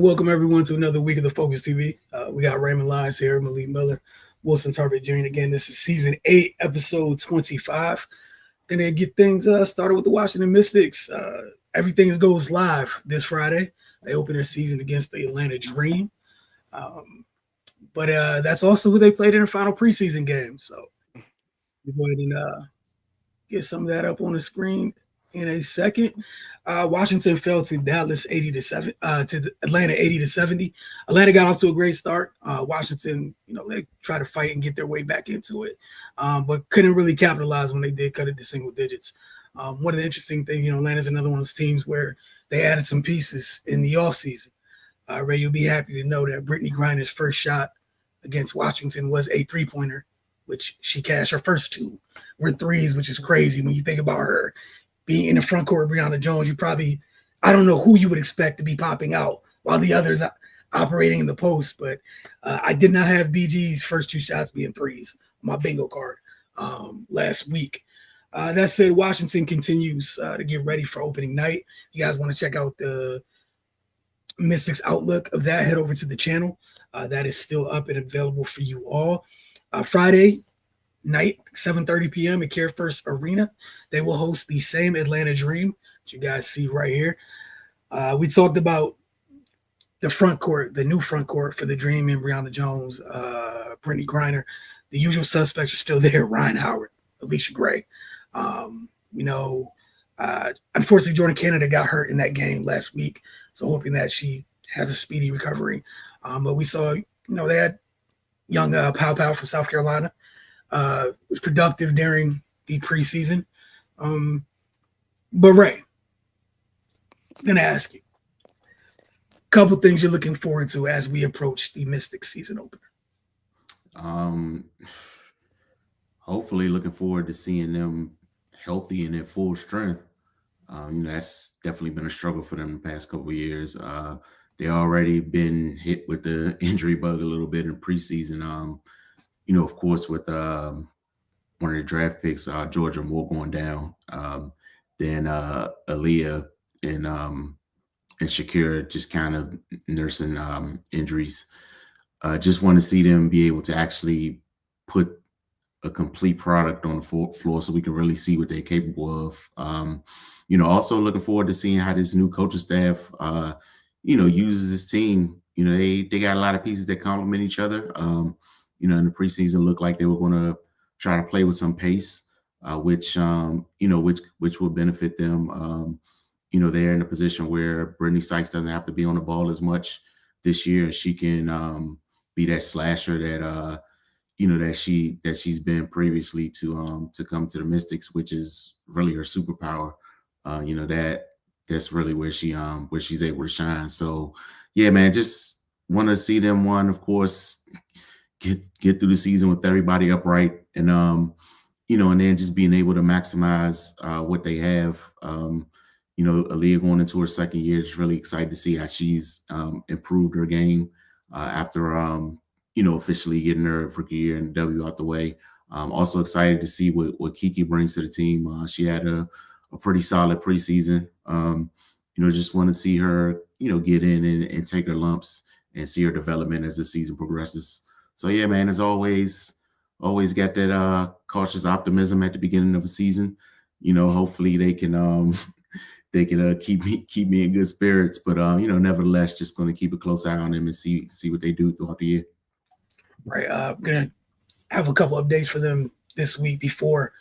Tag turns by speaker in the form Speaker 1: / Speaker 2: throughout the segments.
Speaker 1: welcome everyone to another week of the Focus TV. We got Raymond Lyons here, Malik Miller, Wilson Tarbert Jr. Again, this is season 8, episode 25. Gonna get things started with the Washington Mystics. Everything goes live this Friday. They open their season against the Atlanta Dream. But that's also who they played in the final preseason game. So we'll go ahead and get some of that up on the screen in a second. Washington fell to Dallas 80-7, to Atlanta 80-70. Atlanta got off to a great start. Washington, they tried to fight and get their way back into it, but couldn't really capitalize when they did cut it to single digits. One of the interesting things, Atlanta's another one of those teams where they added some pieces in the offseason. Ray, you'll be happy to know that Brittany Griner's first shot against Washington was a three-pointer, which she cashed. Her first two were threes, which is crazy when you think about her being in the front court with Brionna Jones. I don't know who you would expect to be popping out while the others are operating in the post, but I did not have BG's first two shots being threes on my bingo card last week. That said, Washington continues to get ready for opening night. You guys want to check out the Mystics outlook of that, head over to the channel. That is still up and available for you all. Friday night, 7:30 p.m. at Care First Arena. They will host the same Atlanta Dream that you guys see right here. We talked about the front court, the new front court for the Dream and Brionna Jones, Brittany Griner. The usual suspects are still there: Ryan Howard, Alicia Gray. Unfortunately, Jordan Canada got hurt in that game last week, so hoping that she has a speedy recovery. But we saw, they had young Pow Pow from South Carolina. Was productive during the preseason. But Ray, I'm going to ask you a couple things you're looking forward to as we approach the Mystics season opener.
Speaker 2: Hopefully looking forward to seeing them healthy and at full strength. That's definitely been a struggle for them the past couple of years. They already been hit with the injury bug a little bit in preseason. Of course, with one of the draft picks, Georgia Moore going down, then Aaliyah and Shakira just kind of nursing injuries. Just want to see them be able to actually put a complete product on the floor so we can really see what they're capable of. Also looking forward to seeing how this new coaching staff, uses this team. They got a lot of pieces that complement each other. In the preseason looked like they were going to try to play with some pace, which will benefit them. They're in a position where Brittany Sykes doesn't have to be on the ball as much this year, and she can be that slasher that that she's been previously to come to the Mystics, which is really her superpower. That's really where she's able to shine. So yeah, man, just want to see them, of course, get through the season with everybody upright, and and then just being able to maximize what they have. Aaliyah going into her second year, just really excited to see how she's improved her game after officially getting her rookie year and W out the way. Also excited to see what Kiki brings to the team. She had a pretty solid preseason. Just want to see her, get in and take her lumps and see her development as the season progresses. So yeah, man, as always got that cautious optimism at the beginning of a season. Hopefully they can keep me in good spirits. But nevertheless, just going to keep a close eye on them and see what they do throughout the year.
Speaker 1: Right. I'm gonna have a couple updates for them this week before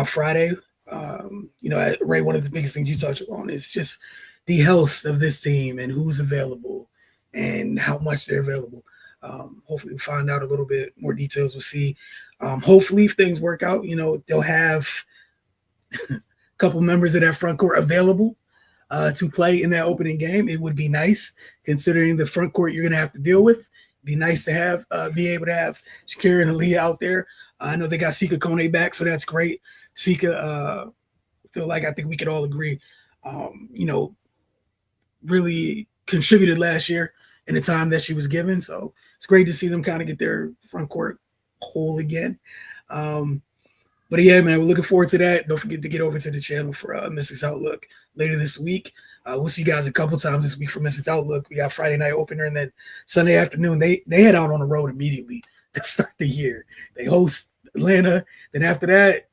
Speaker 1: Friday. Ray, one of the biggest things you touch on is just the health of this team and who's available and how much they're available. Hopefully we'll find out a little bit more details. We'll see. Hopefully if things work out, they'll have a couple members of that front court available to play in that opening game. It would be nice considering the front court you're going to have to deal with. It'd be nice to have be able to have Shakira and Aaliyah out there. I know they got Sika Kone back, so that's great. Sika, I think we could all agree, really contributed last year in the time that she was given. So it's great to see them kind of get their front court whole again. But yeah, man, we're looking forward to that. Don't forget to get over to the channel for Mystics Outlook later this week. We'll see you guys a couple times this week for Mystics Outlook. We got Friday night opener and then Sunday afternoon. They head out on the road immediately to start the year. They host Atlanta. Then after that,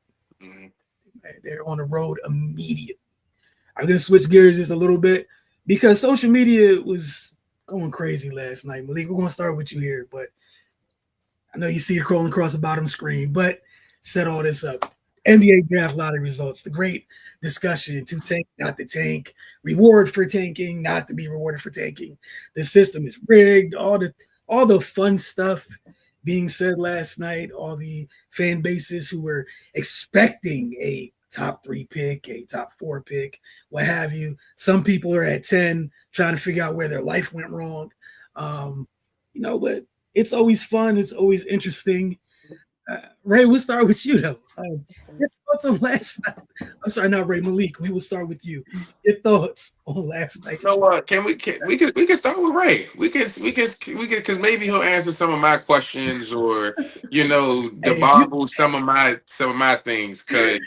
Speaker 1: they're on the road immediately. I'm going to switch gears just a little bit because social media was going crazy last night. Malik, we're going to start with you here, but I know you see it crawling across the bottom screen, but set all this up. NBA draft lottery results, the great discussion to tank, not to tank, reward for tanking, not to be rewarded for tanking. The system is rigged, all the fun stuff being said last night, all the fan bases who were expecting a top 3 pick, a top 4 pick, what have you. Some people are at 10 trying to figure out where their life went wrong. But it's always fun. It's always interesting. Ray, we'll start with you though. Your thoughts on last night? I'm sorry, not Ray, Malik. We will start with you. Your thoughts on last night?
Speaker 3: So we can start with Ray. We can because maybe he'll answer some of my questions or debobble some of my things because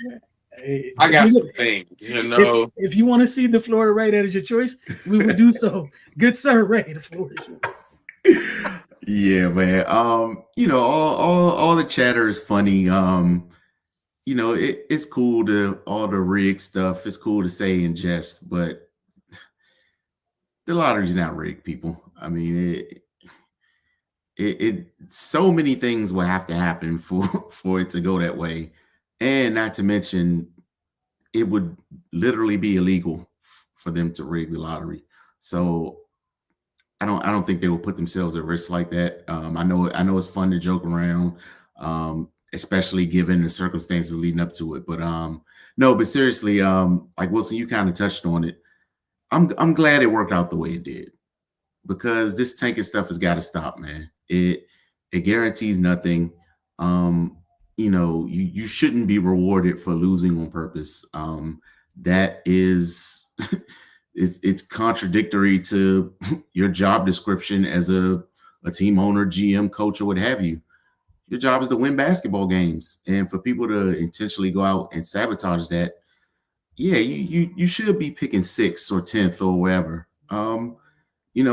Speaker 3: I got some things.
Speaker 1: If you want to see the Florida Ray, that is your choice. We will do so. Good sir, Ray. The floor is yours.
Speaker 2: Yeah, man. All the chatter is funny. It's cool to all the rig stuff. It's cool to say in jest, but the lottery's not rigged, people. I mean, it so many things will have to happen for it to go that way, and not to mention, it would literally be illegal for them to rig the lottery. So I don't think they will put themselves at risk like that. I know it's fun to joke around, especially given the circumstances leading up to it. But no, but seriously, like Wilson, you kind of touched on it. I'm glad it worked out the way it did, because this tanking stuff has got to stop, man. It guarantees nothing. You shouldn't be rewarded for losing on purpose. That is it's contradictory to your job description as a team owner, GM, coach, or what have you. Your job is to win basketball games. And for people to intentionally go out and sabotage that, yeah, you should be picking 6th or 10th or wherever.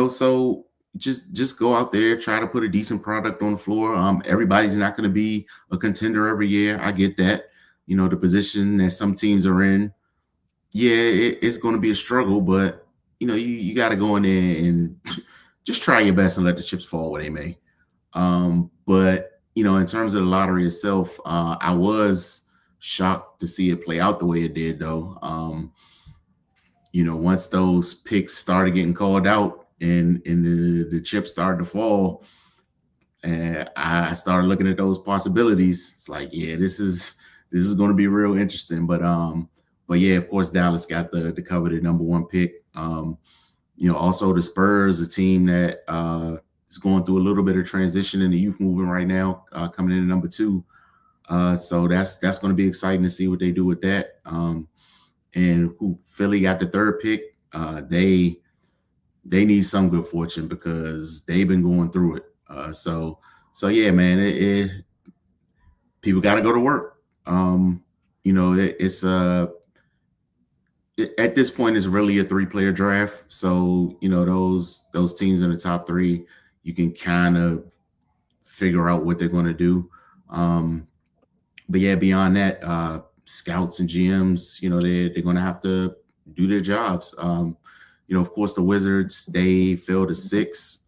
Speaker 2: So just go out there, try to put a decent product on the floor. Everybody's not going to be a contender every year. I get that. The position that some teams are in, yeah, it's going to be a struggle, but you got to go in there and just try your best and let the chips fall where they may. But in terms of the lottery itself, I was shocked to see it play out the way it did, though. Once those picks started getting called out and the chips started to fall, and I started looking at those possibilities. It's like, yeah, this is going to be real interesting. But yeah, of course, Dallas got the coveted number 1 pick. Also the Spurs, a team that is going through a little bit of transition in the youth movement right now, coming in at number 2. So that's going to be exciting to see what they do with that. And Philly got the 3rd pick. They need some good fortune because they've been going through it. So yeah, man, people got to go to work. At this point, it's really a 3-player draft. So, those teams in the top 3, you can kind of figure out what they're going to do. But yeah, beyond that, scouts and GMs, they're going to have to do their jobs. Of course, the Wizards, they fell to 6,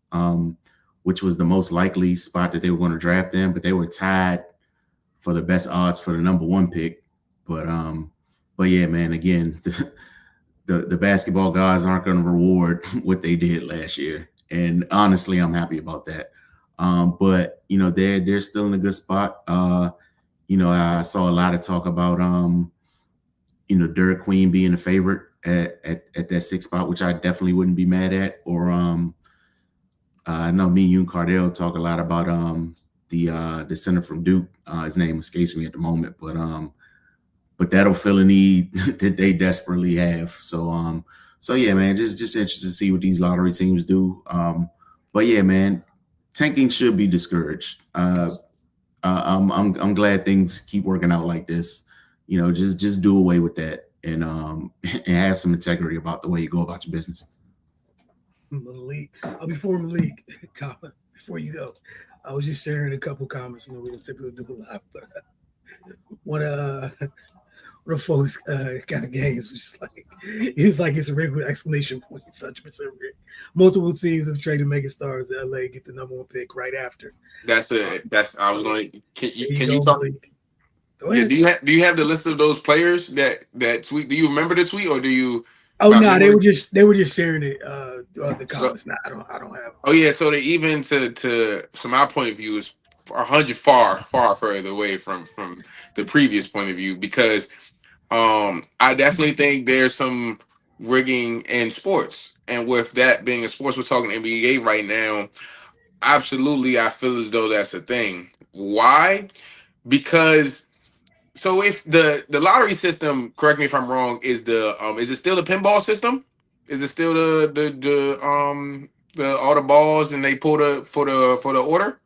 Speaker 2: which was the most likely spot that they were going to draft in, but they were tied for the best odds for the number 1 pick. But yeah, man, again, the basketball guys aren't going to reward what they did last year. And honestly, I'm happy about that. But they're still in a good spot. I saw a lot of talk about Derek Queen being a favorite at that 6th spot, which I definitely wouldn't be mad at. Or I know me, you, and Cardell talk a lot about the center from Duke. His name escapes me at the moment, but that'll fill a need that they desperately have. So yeah, man, just interested to see what these lottery teams do. But yeah, man, tanking should be discouraged. I'm glad things keep working out like this. You know, just do away with that and and have some integrity about the way you go about your business.
Speaker 1: Malik. Before Malik, comment before you go, I was just sharing a couple comments. You know, we don't typically do a lot, but what one of folks got a games was just like it was like it's a rig with exclamation point, such percent rig. Multiple teams have traded mega stars. LA get the number one pick right after.
Speaker 3: That's it. That's I was going. Can
Speaker 1: There
Speaker 3: you
Speaker 1: go,
Speaker 3: talk?
Speaker 1: Malik. Go
Speaker 3: Yeah.
Speaker 1: ahead.
Speaker 3: Do you have the list of those players that tweet? Do you remember the tweet or do you
Speaker 1: Oh
Speaker 3: by
Speaker 1: no,
Speaker 3: memory?
Speaker 1: they were just sharing it throughout the
Speaker 3: So
Speaker 1: comments. Nah, I don't have.
Speaker 3: oh yeah. So they even to from my point of view is 100 far further away from the previous point of view because I definitely think there's some rigging in sports. And with that being in sports, we're talking NBA right now. Absolutely, I feel as though that's a thing. Why? Because so it's the lottery system. Correct me if I'm wrong. Is it still the pinball system? Is it still the all the balls and they pull the for the order?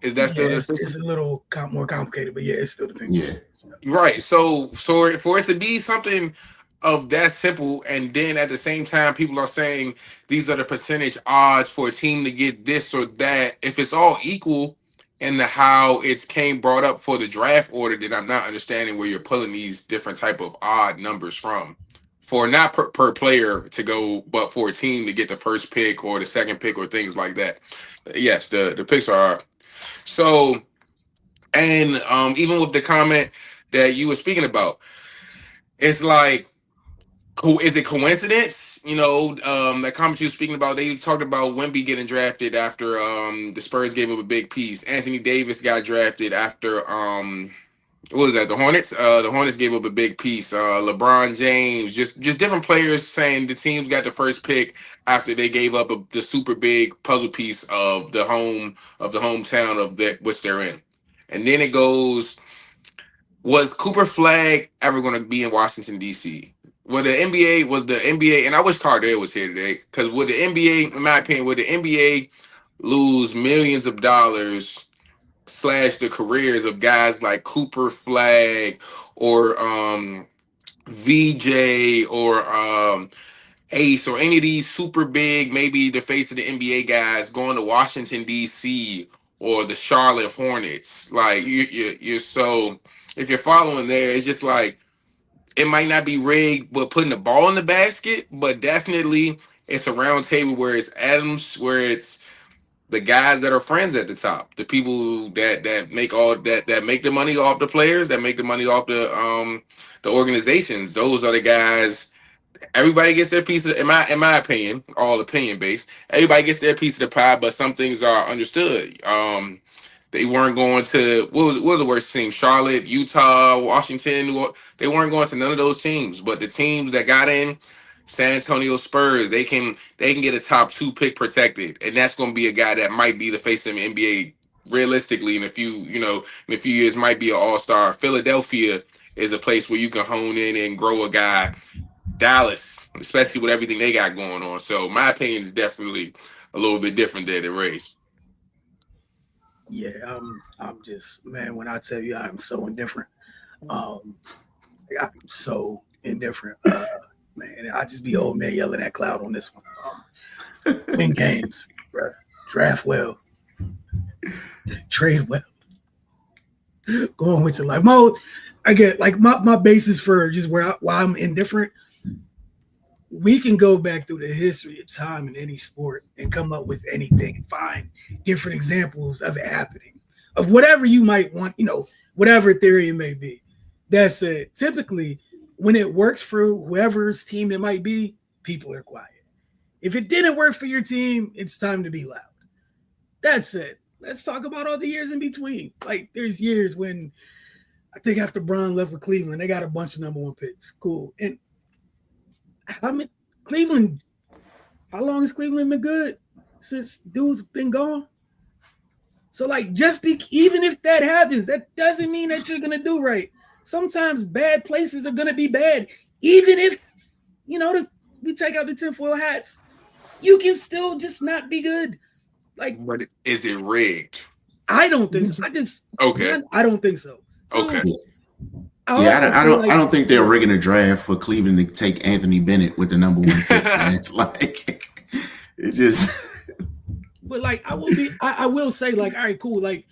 Speaker 3: Is that
Speaker 1: Yeah,
Speaker 3: still the
Speaker 1: it's
Speaker 3: system?
Speaker 1: a little more complicated, but yeah, it's still the pinball.
Speaker 2: Yeah.
Speaker 3: Right. So for it to be something of that simple, and then at the same time, people are saying these are the percentage odds for a team to get this or that. If it's all equal in the how it's came brought up for the draft order, then I'm not understanding where you're pulling these different type of odd numbers from. For not per player to go, but for a team to get the first pick or the second pick or things like that. Yes, the picks are so. And even with the comment that you were speaking about, it's like, is it coincidence? You know, that comment you were speaking about, they talked about Wemby getting drafted after the Spurs gave up a big piece. Anthony Davis got drafted after what was that? The Hornets. The Hornets gave up a big piece. LeBron James, just different players saying the teams got the first pick after they gave up the super big puzzle piece of the hometown of that which they're in. And then it goes, was Cooper Flag ever going to be in Washington D.C.? Was the NBA, and I wish Cardell was here today, because would the NBA, in my opinion, would the NBA lose millions of dollars slash the careers of guys like Cooper Flag or VJ or Ace or any of these super big, maybe the face of the NBA guys going to Washington D.C. or the Charlotte Hornets? Like you're so, if you're following there, it's just like it might not be rigged, but putting the ball in the basket, but definitely it's a round table where it's Adams, where it's the guys that are friends at the top, the people that make all that make the money off the players, that make the money off the organizations. Those are the guys. Everybody gets their piece of, in my opinion, all opinion based. Everybody gets their piece of the pie, but some things are understood. They weren't going to what was the worst team? Charlotte, Utah, Washington. They weren't going to none of those teams. But the teams that got in, San Antonio Spurs, they can get a top 2 pick protected, and that's going to be a guy that might be the face of the NBA realistically in a few years might be an all-star. Philadelphia is a place where you can hone in and grow a guy. Dallas, especially with everything they got going on. So my opinion is definitely a little bit different there than Ray's.
Speaker 1: Yeah, I'm just man. When I tell you I'm so indifferent, um, I'm so indifferent. Man, I just be old man yelling at cloud on this one. Win games, bro. Draft well, trade well. Going with your life. I get like my basis for just why I'm indifferent. We can go back through the history of time in any sport and come up with anything, find different examples of it happening, of whatever you might want, whatever theory it may be. That's it. Typically, when it works for whoever's team it might be, people are quiet. If it didn't work for your team, it's time to be loud. That's it. Let's talk about all the years in between. Like, there's years when I think after Bron left with Cleveland, they got a bunch of number 1 picks. Cool. And Cleveland, how long has Cleveland been good since dude's been gone? So, like, even if that happens, that doesn't mean that you're going to do right. Sometimes bad places are going to be bad. Even if, we take out the tinfoil hats, you can still just not be good. Like,
Speaker 3: but is it rigged?
Speaker 1: I don't think so. I don't think so.
Speaker 3: Okay.
Speaker 2: I don't think they're rigging a draft for Cleveland to take Anthony Bennett with the number 1 pick. Man. Like it just.
Speaker 1: But like I will say like, all right, cool. Like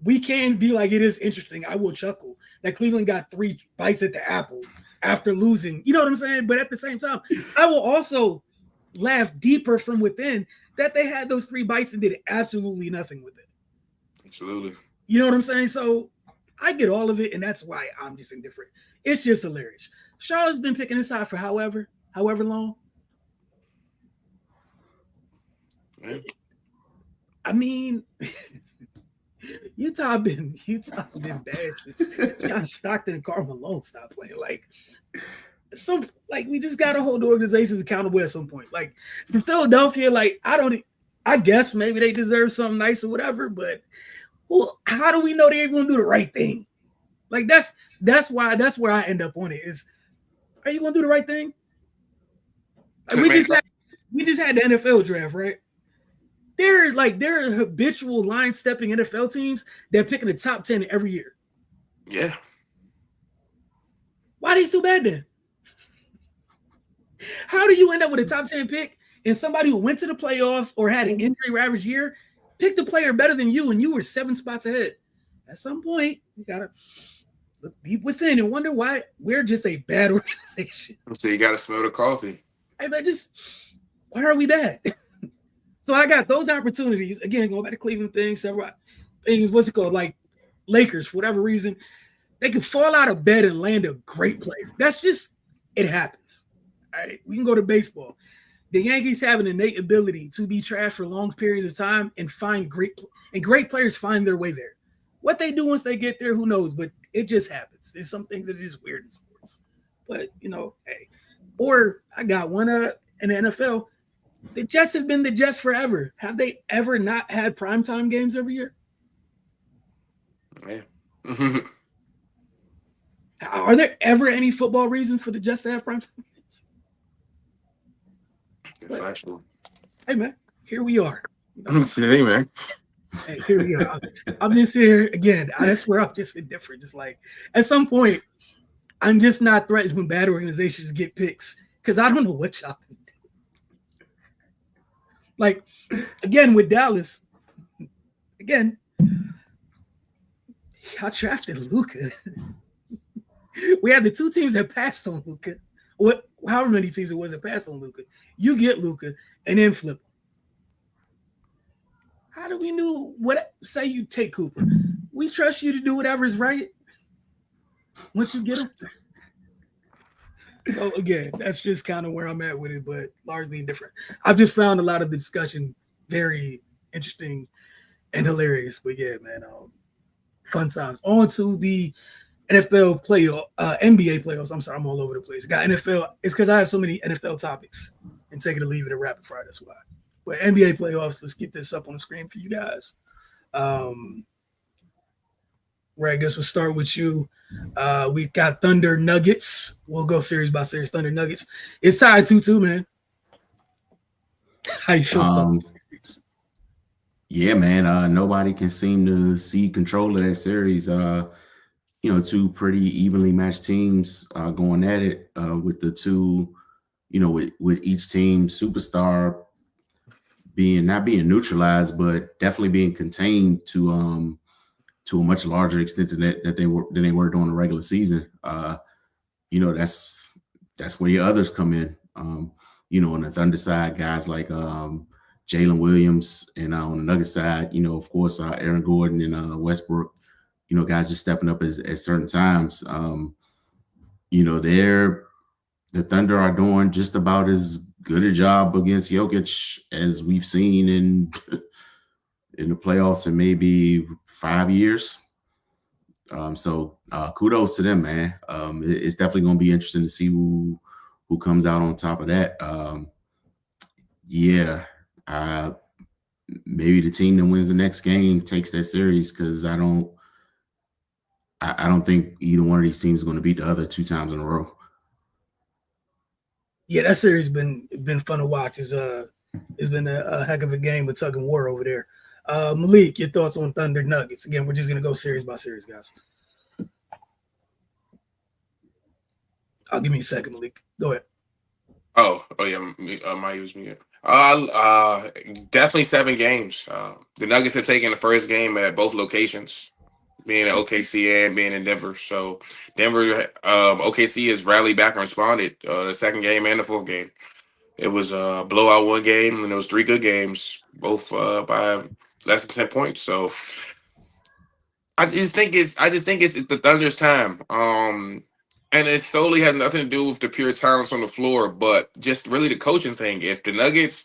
Speaker 1: we can be like, it is interesting. I will chuckle that Cleveland got 3 bites at the apple after losing. You know what I'm saying? But at the same time, I will also laugh deeper from within that they had those 3 bites and did absolutely nothing with it.
Speaker 3: Absolutely.
Speaker 1: You know what I'm saying? So I get all of it, and that's why I'm just indifferent. It's just hilarious. Charlotte's been picking this side for however long.
Speaker 3: Yeah.
Speaker 1: I mean, Utah's been bad since John Stockton and Karl Malone stopped playing. We just gotta hold the organizations accountable at some point. Like for Philadelphia, like I guess maybe they deserve something nice or whatever, but well, how do we know they're gonna do the right thing? Like that's where I end up on it. Is are you gonna do the right thing? Like, we just had the NFL draft, right? They're habitual line stepping NFL teams. They're picking the top 10 every year.
Speaker 3: Yeah.
Speaker 1: Why are they still bad then? How do you end up with a top 10 pick and somebody who went to the playoffs or had an injury ravaged year picked a player better than you and you were 7 spots ahead? At some point, you gotta look deep within and wonder why we're just a bad organization.
Speaker 3: So you gotta smell the coffee.
Speaker 1: Hey, man, why are we bad? So I got those opportunities. Again, going back to Cleveland things, several things, what's it called? Like Lakers, for whatever reason, they can fall out of bed and land a great player. That's just, it happens. All right. We can go to baseball. The Yankees have an innate ability to be trash for long periods of time and find great players find their way there. What they do once they get there, who knows? But it just happens. There's some things that are just weird in sports. But, hey. Or I got one in the NFL. The Jets have been the Jets forever. Have they ever not had primetime games every year?
Speaker 3: Yeah.
Speaker 1: Are there ever any football reasons for the Jets to have primetime games?
Speaker 3: It's actually.
Speaker 1: Hey, man, here we are.
Speaker 3: Hey, man.
Speaker 1: Hey, here we are. I'm just here again. That's where I'm just indifferent. Just like at some point, I'm just not threatened when bad organizations get picks because I don't know what y'all can do. Like, again, with Dallas, I drafted Luka. We had the 2 teams that passed on Luka. However many teams it was that passed on Luka. You get Luka and then flip him. How do we know say you take Cooper? We trust you to do whatever's right once you get him. So again, that's just kind of where I'm at with it, but largely indifferent. I've just found a lot of the discussion very interesting and hilarious. But yeah, man, fun times. On to the NFL playoff, NBA playoffs. I'm sorry, I'm all over the place. Got NFL. It's because I have so many NFL topics and take it or leave it a rapid fire. That's why. But NBA playoffs. Let's get this up on the screen for you guys. Right, I guess we'll start with you. We've got Thunder Nuggets. We'll go series by series. Thunder Nuggets. It's tied 2-2, man. How you feel about this series?
Speaker 2: Yeah, man. Nobody can seem to see control of that series. 2 pretty evenly matched teams going at it with the 2, with each team superstar not being neutralized, but definitely being contained to a much larger extent than they were during the regular season. That's where your others come in. On the Thunder side, guys like Jalen Williams, and on the Nugget side, of course, Aaron Gordon and Westbrook, guys just stepping up at certain times. The Thunder are doing just about as good a job against Jokic as we've seen in the playoffs in maybe 5 years. So kudos to them, man. It's definitely going to be interesting to see who comes out on top of that. Maybe the team that wins the next game takes that series, because I don't think either one of these teams is going to beat the other 2 times in a row.
Speaker 1: Yeah, that series been fun to watch. It's been a heck of a game with tug and war over there. Malik, your thoughts on Thunder Nuggets? Again, we're just gonna go series by series, guys. I'll give me a second, Malik. Go ahead.
Speaker 3: Oh yeah, my use me. Definitely 7 games. The Nuggets have taken the first game at both locations, being at OKC and being in Denver. So Denver, OKC has rallied back and responded. The second game and the fourth game, it was a blowout one game, and it was 3 good games, both by less than 10 points. So I just think it's the Thunder's time. And it solely has nothing to do with the pure talents on the floor, but just really the coaching thing. If the Nuggets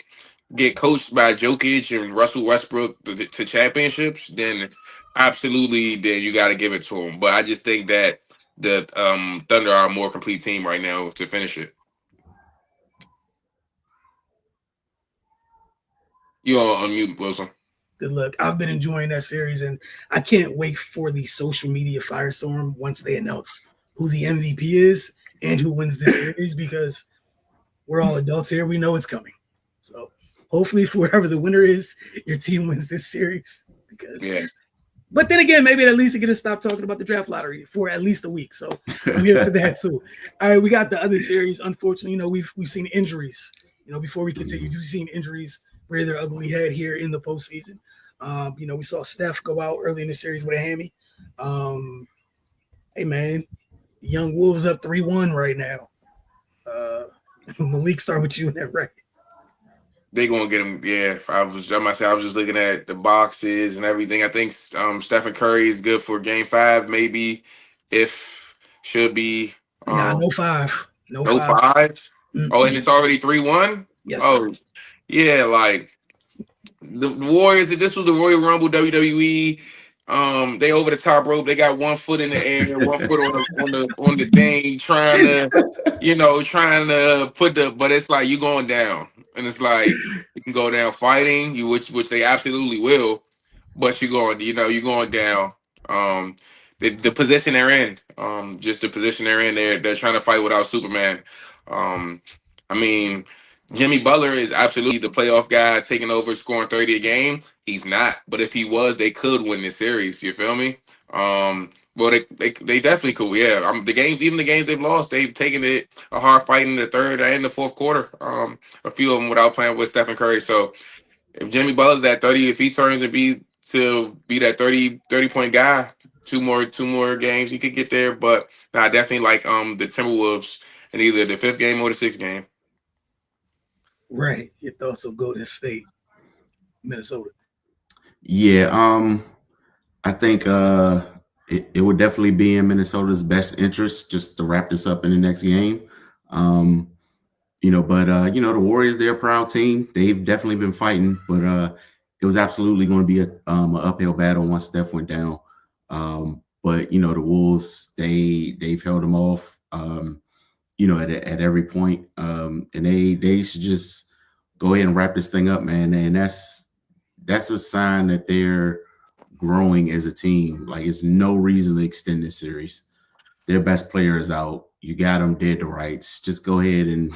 Speaker 3: get coached by Jokic and Russell Westbrook to championships, then absolutely, then you got to give it to them. But I just think that the Thunder are a more complete team right now to finish it. You on mute, Wilson.
Speaker 1: Good luck. I've been enjoying that series, and I can't wait for the social media firestorm once they announce who the MVP is and who wins this series, because we're all adults here. We know it's coming. So hopefully for whoever the winner is, your team wins this series. But then again, maybe at least it can stop talking about the draft lottery for at least a week. So I'm here for that too. All right, we got the other series. Unfortunately, we've seen injuries. Before we continue, we've seen injuries rear their ugly head here in the postseason. We saw Steph go out early in the series with a hammy. Hey man, Young Wolves up 3-1 right now. Malik, start with you in that record.
Speaker 3: They gonna get him. Yeah, I was just looking at the boxes and everything. I think Stephen Curry is good for Game 5, maybe. If should be.
Speaker 1: No 5.
Speaker 3: No 5.
Speaker 1: Mm-hmm.
Speaker 3: Oh, and it's already 3-1.
Speaker 1: Yes.
Speaker 3: Oh,
Speaker 1: sir.
Speaker 3: Yeah, like the Warriors. If this was the Royal Rumble WWE, they over the top rope. They got 1 foot in the air, 1 foot on the thing, trying to put the. But it's like you going down, and it's like you can go down fighting you, which they absolutely will. But you're going down. The position they're in, just the position they're in. They're trying to fight without Superman. I mean, Jimmy Butler is absolutely the playoff guy, taking over, scoring 30 a game. He's not, but if he was, they could win this series. You feel me? Well, they definitely could. Yeah, the games they've lost, they've taken it a hard fight in the third and the fourth quarter. A few of them without playing with Stephen Curry. So if Jimmy Butler's that 30, if he turns and be that 30 point guy, two more games, he could get there. But I definitely like the Timberwolves in either the 5th game or the 6th game.
Speaker 1: Right. Your thoughts on Golden State, Minnesota?
Speaker 2: Yeah, I think it would definitely be in Minnesota's best interest just to wrap this up in the next game. But the Warriors, they're a proud team. They've definitely been fighting, but it was absolutely going to be an uphill battle once Steph went down. But the Wolves, they've held them off. At every point. And they should just go ahead and wrap this thing up, man. And that's a sign that they're growing as a team. Like, it's no reason to extend this series. Their best player is out. You got them dead to rights. Just go ahead and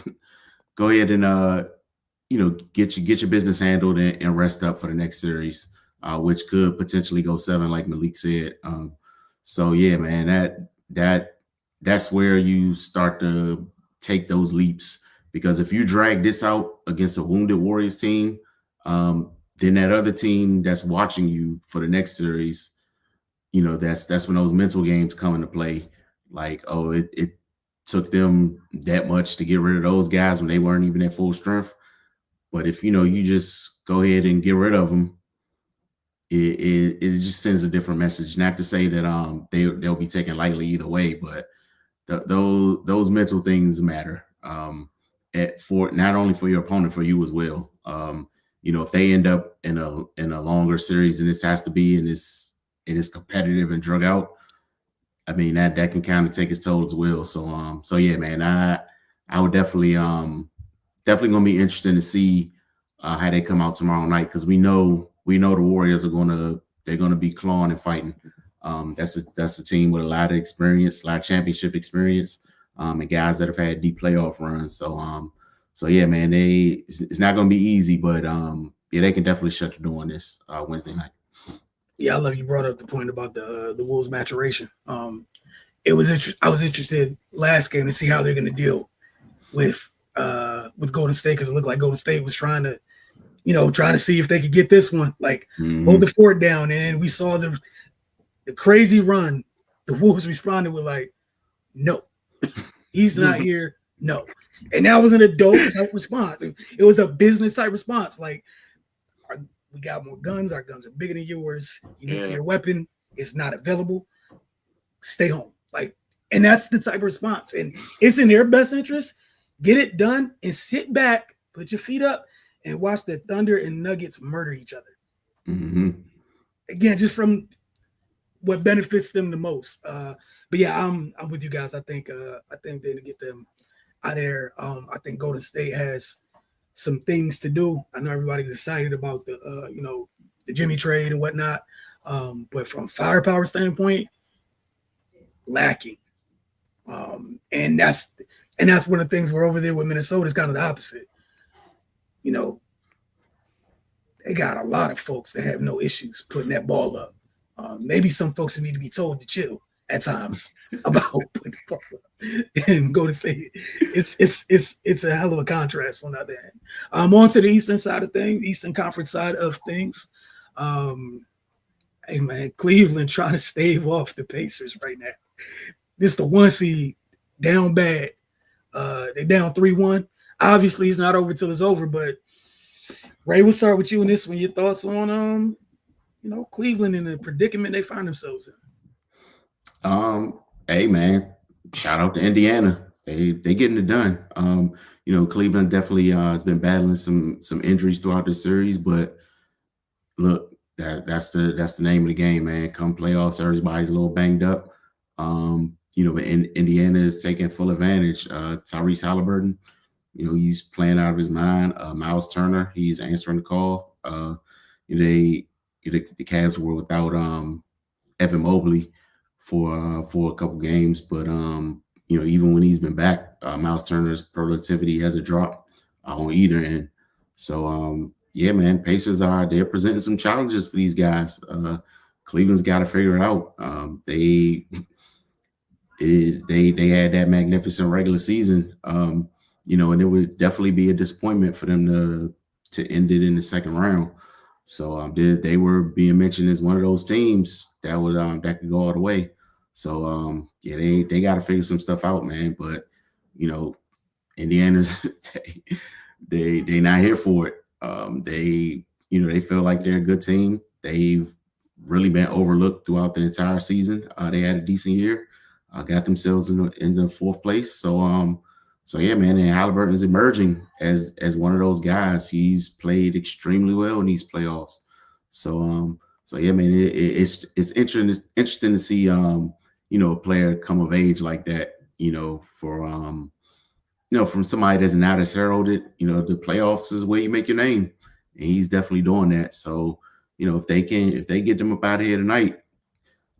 Speaker 2: get your business handled and rest up for the next series, which could potentially go 7, like Malik said. So yeah, man, that's where you start to take those leaps, because if you drag this out against a wounded Warriors team, then that other team that's watching you for the next series, that's when those mental games come into play. Like, oh, it took them that much to get rid of those guys when they weren't even at full strength. But if you just go ahead and get rid of them, it just sends a different message. Not to say that they'll be taken lightly either way, but those mental things matter, for not only for your opponent, for you as well. If they end up in a longer series than this has to be, and it's competitive and drug out, I mean that can kind of take its toll as well. So yeah, man, I would definitely gonna be interested to see how they come out tomorrow night, because we know the Warriors they're gonna be clawing and fighting. That's a team with a lot of experience, a lot of championship experience, and guys that have had deep playoff runs. So yeah, man, it's not going to be easy, but yeah, they can definitely shut the door on this Wednesday night.
Speaker 1: Yeah, I love you brought up the point about the Wolves maturation. I was interested last game to see how they're going to deal with Golden State, because it looked like Golden State was trying to see if they could get this one, like hold the fort down. And we saw the crazy run. The Wolves responded with like, no, he's not here. No. And that was an adult type response. It was a business type response. Like, we got more guns. Our guns are bigger than yours. Your nuclear weapon is not available. Stay home. Like, and that's the type of response. And it's in their best interest. Get it done and sit back, put your feet up, and watch the Thunder and Nuggets murder each other. Again, just from what benefits them the most. But yeah, I'm with you guys. I think they to get them out of there. I think Golden State has some things to do. I know everybody's excited about the Jimmy trade and whatnot. But from firepower standpoint, lacking. And that's one of the things we're over there with Minnesota is kind of the opposite. They got a lot of folks that have no issues putting that ball up. Maybe some folks who need to be told to chill at times about putting the ball up and go to state. It's a hell of a contrast on the other end. On to the Eastern side of things, Eastern Conference side of things. Hey man, Cleveland trying to stave off the Pacers right now. This the 1 seed down bad. They down 3-1. Obviously, it's not over till it's over, but Ray, we'll start with you in this one. Your thoughts on Cleveland and the predicament they find themselves
Speaker 2: in? Hey man, shout out to Indiana. They getting it done. Cleveland definitely has been battling some injuries throughout the series, but look, that's the name of the game, man. Come playoffs, everybody's a little banged up. Indiana is taking full advantage. Tyrese Halliburton, he's playing out of his mind. Miles Turner, he's answering the call. The Cavs were without Evan Mobley for a couple games, but even when he's been back, Miles Turner's productivity hasn't dropped on either end. So yeah, man, Pacers they're presenting some challenges for these guys. Cleveland's got to figure it out. They had that magnificent regular season, and it would definitely be a disappointment for them to end it in the second round. So they were being mentioned as one of those teams that would that could go all the way. So yeah, they got to figure some stuff out, man. But Indiana's they not here for it. They feel like they're a good team. They've really been overlooked throughout the entire season. They had a decent year. Got themselves in the fourth place. So yeah, man, and Halliburton is emerging as one of those guys. He's played extremely well in these playoffs. So yeah, man, it's interesting to see a player come of age like that. From somebody that's not as heralded. The playoffs is where you make your name, and he's definitely doing that. So if they get them up out of here tonight,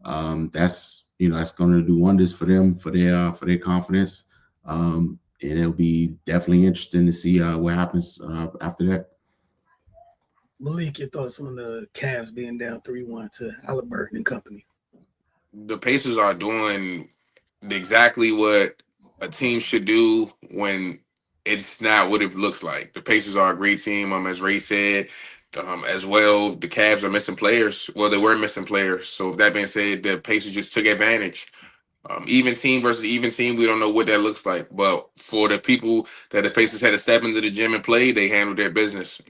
Speaker 2: that's going to do wonders for them, for their confidence. And it'll be definitely interesting to see what happens after that.
Speaker 1: Malik, your thoughts on the Cavs being down 3-1 to Halliburton and company?
Speaker 3: The Pacers are doing exactly what a team should do when it's not what it looks like. The Pacers are a great team, as Ray said. As well, the Cavs are missing players. Well, they were missing players. So with that being said, the Pacers just took advantage. Even team versus even team, we don't know what that looks like. But for the people that the Pacers had to step into the gym and play, they handled their business.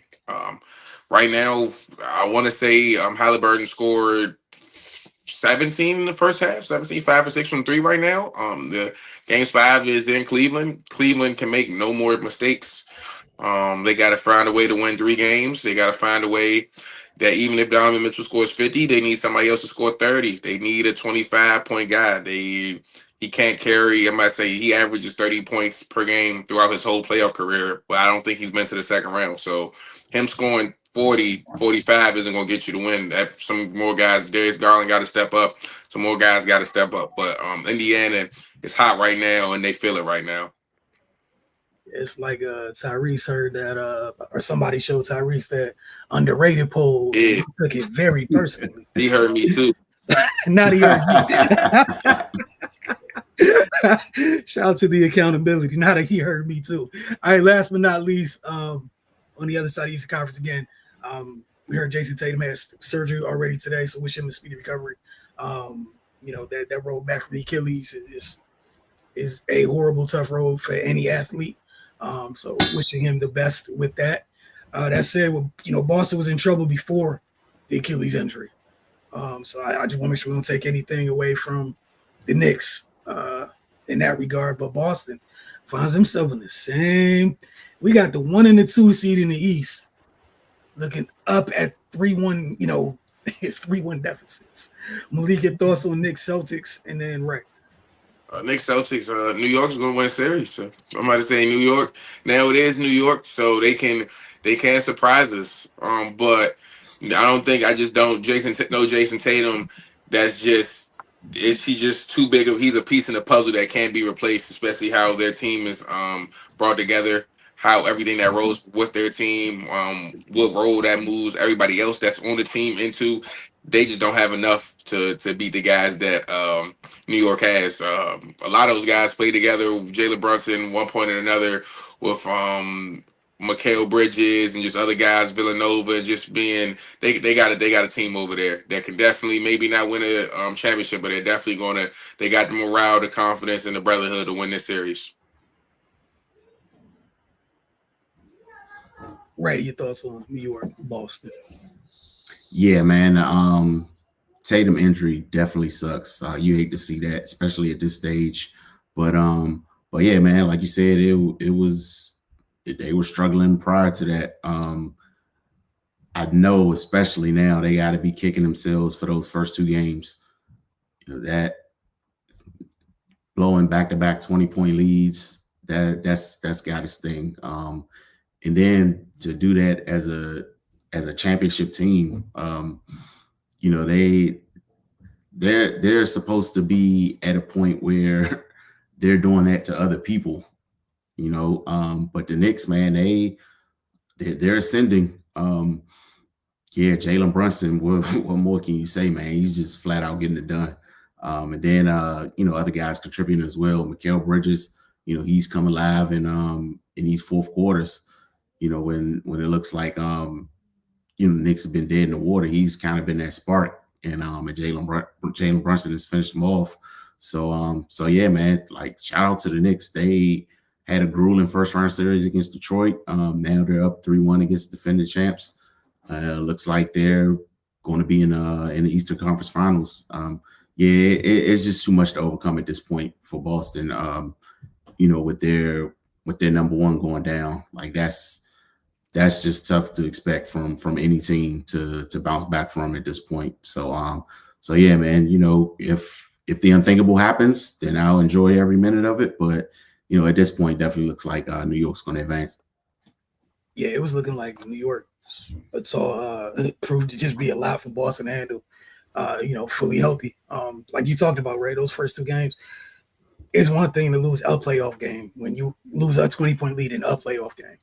Speaker 3: Right now, I want to say Halliburton scored 17 in the first half, 17, 5 or 6 from 3 right now. The Games 5 is in Cleveland. Cleveland can make no more mistakes. They got to find a way to win 3 games. They got to find a way that even if Donovan Mitchell scores 50, they need somebody else to score 30. They need a 25-point guy. He can't carry. I might say he averages 30 points per game throughout his whole playoff career, but I don't think he's been to the second round. So him scoring 40, 45 isn't going to get you to win. Some more guys, Darius Garland got to step up. Some more guys got to step up. But Indiana is hot right now, and they feel it right now.
Speaker 1: It's like Tyrese heard that, or somebody showed Tyrese that underrated poll. And he took it very personally.
Speaker 3: He heard me too.
Speaker 1: Not he heard me. Shout out to the accountability. Not that he heard me too. All right, last but not least, on the other side of the Eastern Conference again, we heard Jason Tatum has surgery already today, so wish him a speedy recovery. That road back from the Achilles is a horrible, tough road for any athlete. So wishing him the best with that. That said, Boston was in trouble before the Achilles injury. So I just want to make sure we don't take anything away from the Knicks in that regard. But Boston finds himself in the same. We got the 1 and the 2 seed in the East looking up at 3-1, it's 3-1 deficits. Malik, your thoughts on Knicks, Celtics, and then Ray.
Speaker 3: Knicks, Celtics, New York's going to win a series. So I'm about to say New York. Now it is New York, so they can surprise us. But I just don't. Jason Tatum. That's just he's just too big of. He's a piece in the puzzle that can't be replaced. Especially how their team is brought together. How everything that rolls with their team, what role that moves everybody else that's on the team into. They just don't have enough to beat the guys that New York has. A lot of those guys play together with Jalen Brunson, one point or another, with Mikal Bridges and just other guys, Villanova, just being they got a team over there that can definitely maybe not win a championship, but they're definitely they got the morale, the confidence, and the brotherhood to win this series.
Speaker 1: Ray, your thoughts on New York, Boston?
Speaker 2: Yeah, man. Tatum injury definitely sucks. You hate to see that, especially at this stage. But yeah, man, like you said, they were struggling prior to that. I know, especially now, they got to be kicking themselves for those first 2 games. That blowing back-to-back 20-point leads, that's got to sting. And then to do that as a championship team, they're supposed to be at a point where they're doing that to other people, but the Knicks, man, they're ascending. Jalen Brunson, what more can you say, man? He's just flat out getting it done. And then other guys contributing as well. Mikal Bridges, he's come alive in these fourth quarters. When it looks like Knicks have been dead in the water, he's kind of been that spark, and Jalen Brunson has finished them off. So yeah, man, like shout out to the Knicks. They had a grueling first round series against Detroit. Now they're up 3-1 against defending champs. Looks like they're going to be in the Eastern Conference Finals. It's just too much to overcome at this point for Boston. With their number one going down, like that's just tough to expect from any team to bounce back from at this point. So yeah, man, if the unthinkable happens, then I'll enjoy every minute of it. But at this point, definitely looks like New York's going to advance.
Speaker 1: Yeah, it was looking like New York, but it proved to just be a lot for Boston to handle. Fully healthy. Like you talked about, Ray, those first 2 games. It's one thing to lose a playoff game when you lose a 20-point lead in a playoff game.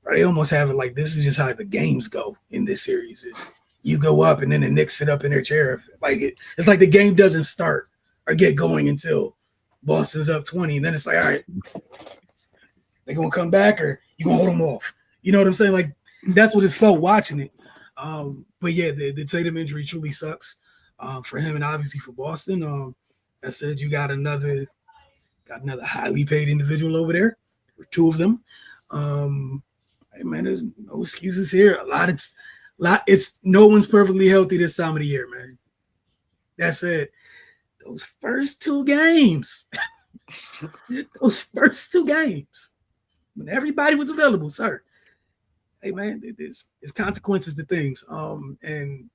Speaker 1: Right? They almost have it like this is just how the games go in this series. Is you go up and then the Knicks sit up in their chair. It's like the game doesn't start or get going until Boston's up 20. And then it's like, all right, they're going to come back or you going to hold them off. You know what I'm saying? Like, that's what it felt watching it. But yeah, the Tatum injury truly sucks for him and obviously for Boston. I said you got another highly paid individual over there, or 2 of them. Hey man, there's no excuses here. It's no one's perfectly healthy this time of the year, man. That said, those first 2 games, when everybody was available, sir. Hey man, it's consequences to things. And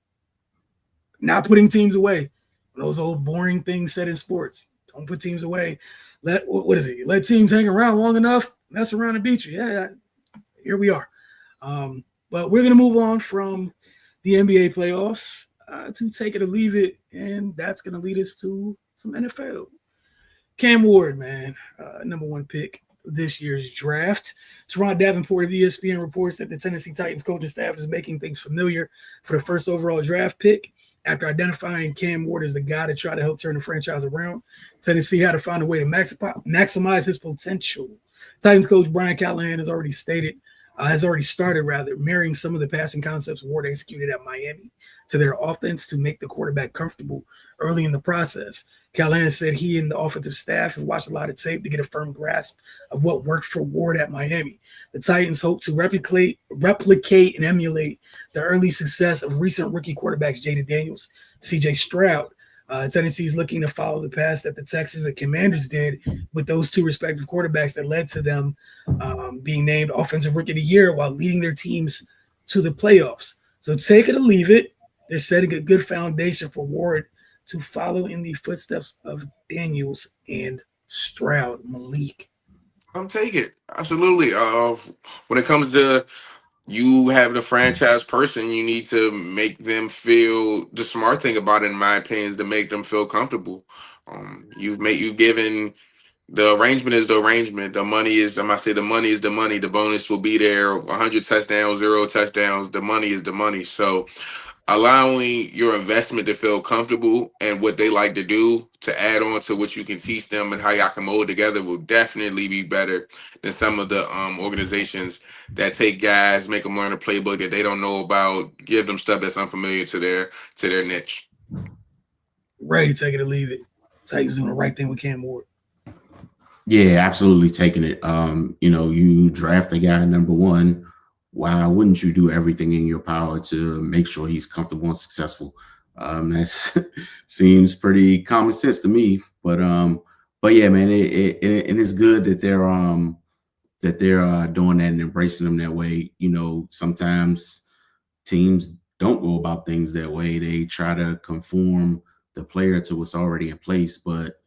Speaker 1: not putting teams away. Those old boring things said in sports. Don't put teams away. Let teams hang around long enough, mess around and beat you. Yeah, here we are. But we're going to move on from the NBA playoffs to take it or leave it, and that's going to lead us to some NFL. Cam Ward, man, number 1 pick this year's draft. Teron Davenport of ESPN reports that the Tennessee Titans coaching staff is making things familiar for the first overall draft pick. After identifying Cam Ward as the guy to try to help turn the franchise around, Tennessee had to find a way to maximize his potential. Titans coach Brian Callahan has already started marrying some of the passing concepts Ward executed at Miami to their offense to make the quarterback comfortable early in the process. Callahan said he and the offensive staff have watched a lot of tape to get a firm grasp of what worked for Ward at Miami. The Titans hope to replicate and emulate the early success of recent rookie quarterbacks Jaden Daniels, C.J. Stroud. Tennessee's looking to follow the path that the Texans and Commanders did with those two respective quarterbacks that led to them being named Offensive Rookie of the Year while leading their teams to the playoffs. So take it or leave it. They're setting a good foundation for Ward to follow in the footsteps of Daniels and Stroud. Malik.
Speaker 3: I'm taking it. Absolutely. When it comes to you have the franchise person, you need to make them feel. The smart thing about it, in my opinion, is to make them feel comfortable. You've given the arrangement is the arrangement. The money is, I say the money is the money. The bonus will be there. 100 touchdowns, 0 touchdowns. The money is the money. So allowing your investment to feel comfortable and what they like to do to add on to what you can teach them and how y'all can mold together will definitely be better than some of the organizations that take guys, make them learn a playbook that they don't know about, give them stuff that's unfamiliar to their niche.
Speaker 1: Ready, take it or leave it. Titans doing the right thing with Cam Ward.
Speaker 2: Yeah, absolutely taking it. You draft a guy number one. Why wouldn't you do everything in your power to make sure he's comfortable and successful? That seems pretty common sense to me. But yeah, man, it is good that they're doing that and embracing them that way. Sometimes teams don't go about things that way. They try to conform the player to what's already in place. But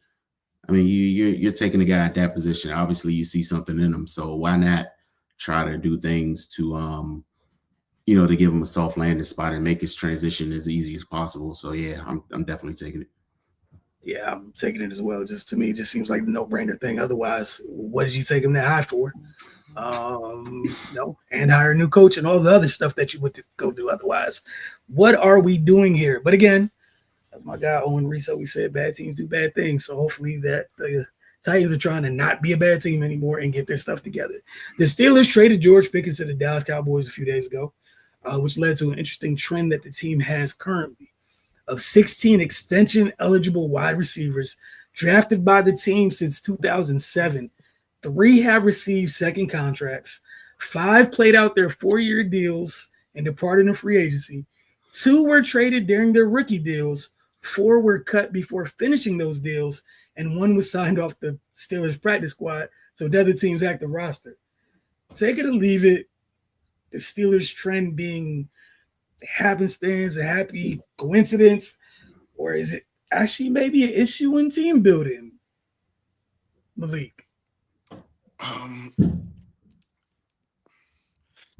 Speaker 2: I mean, you're taking a guy at that position. Obviously, you see something in him. So why not try to do things to to give him a soft landing spot and make his transition as easy as possible. So yeah, I'm definitely taking it.
Speaker 1: Yeah, I'm taking it as well. Just to me, it just seems like the no-brainer thing. Otherwise, what did you take him that high for? And hire a new coach and all the other stuff that you would go do otherwise. What are we doing here? But again, as my guy Owen Reese always said, bad teams do bad things. So hopefully that the Titans are trying to not be a bad team anymore and get their stuff together. The Steelers traded George Pickens to the Dallas Cowboys a few days ago, which led to an interesting trend that the team has currently. Of 16 extension-eligible wide receivers drafted by the team since 2007, 3 have received second contracts, 5 played out their 4-year deals and departed in free agency, 2 were traded during their rookie deals, 4 were cut before finishing those deals, and 1 was signed off the Steelers practice squad, so the other team's active roster. Take it or leave it. The Steelers trend being happenstance, a happy coincidence, or is it actually maybe an issue in team building? Malik.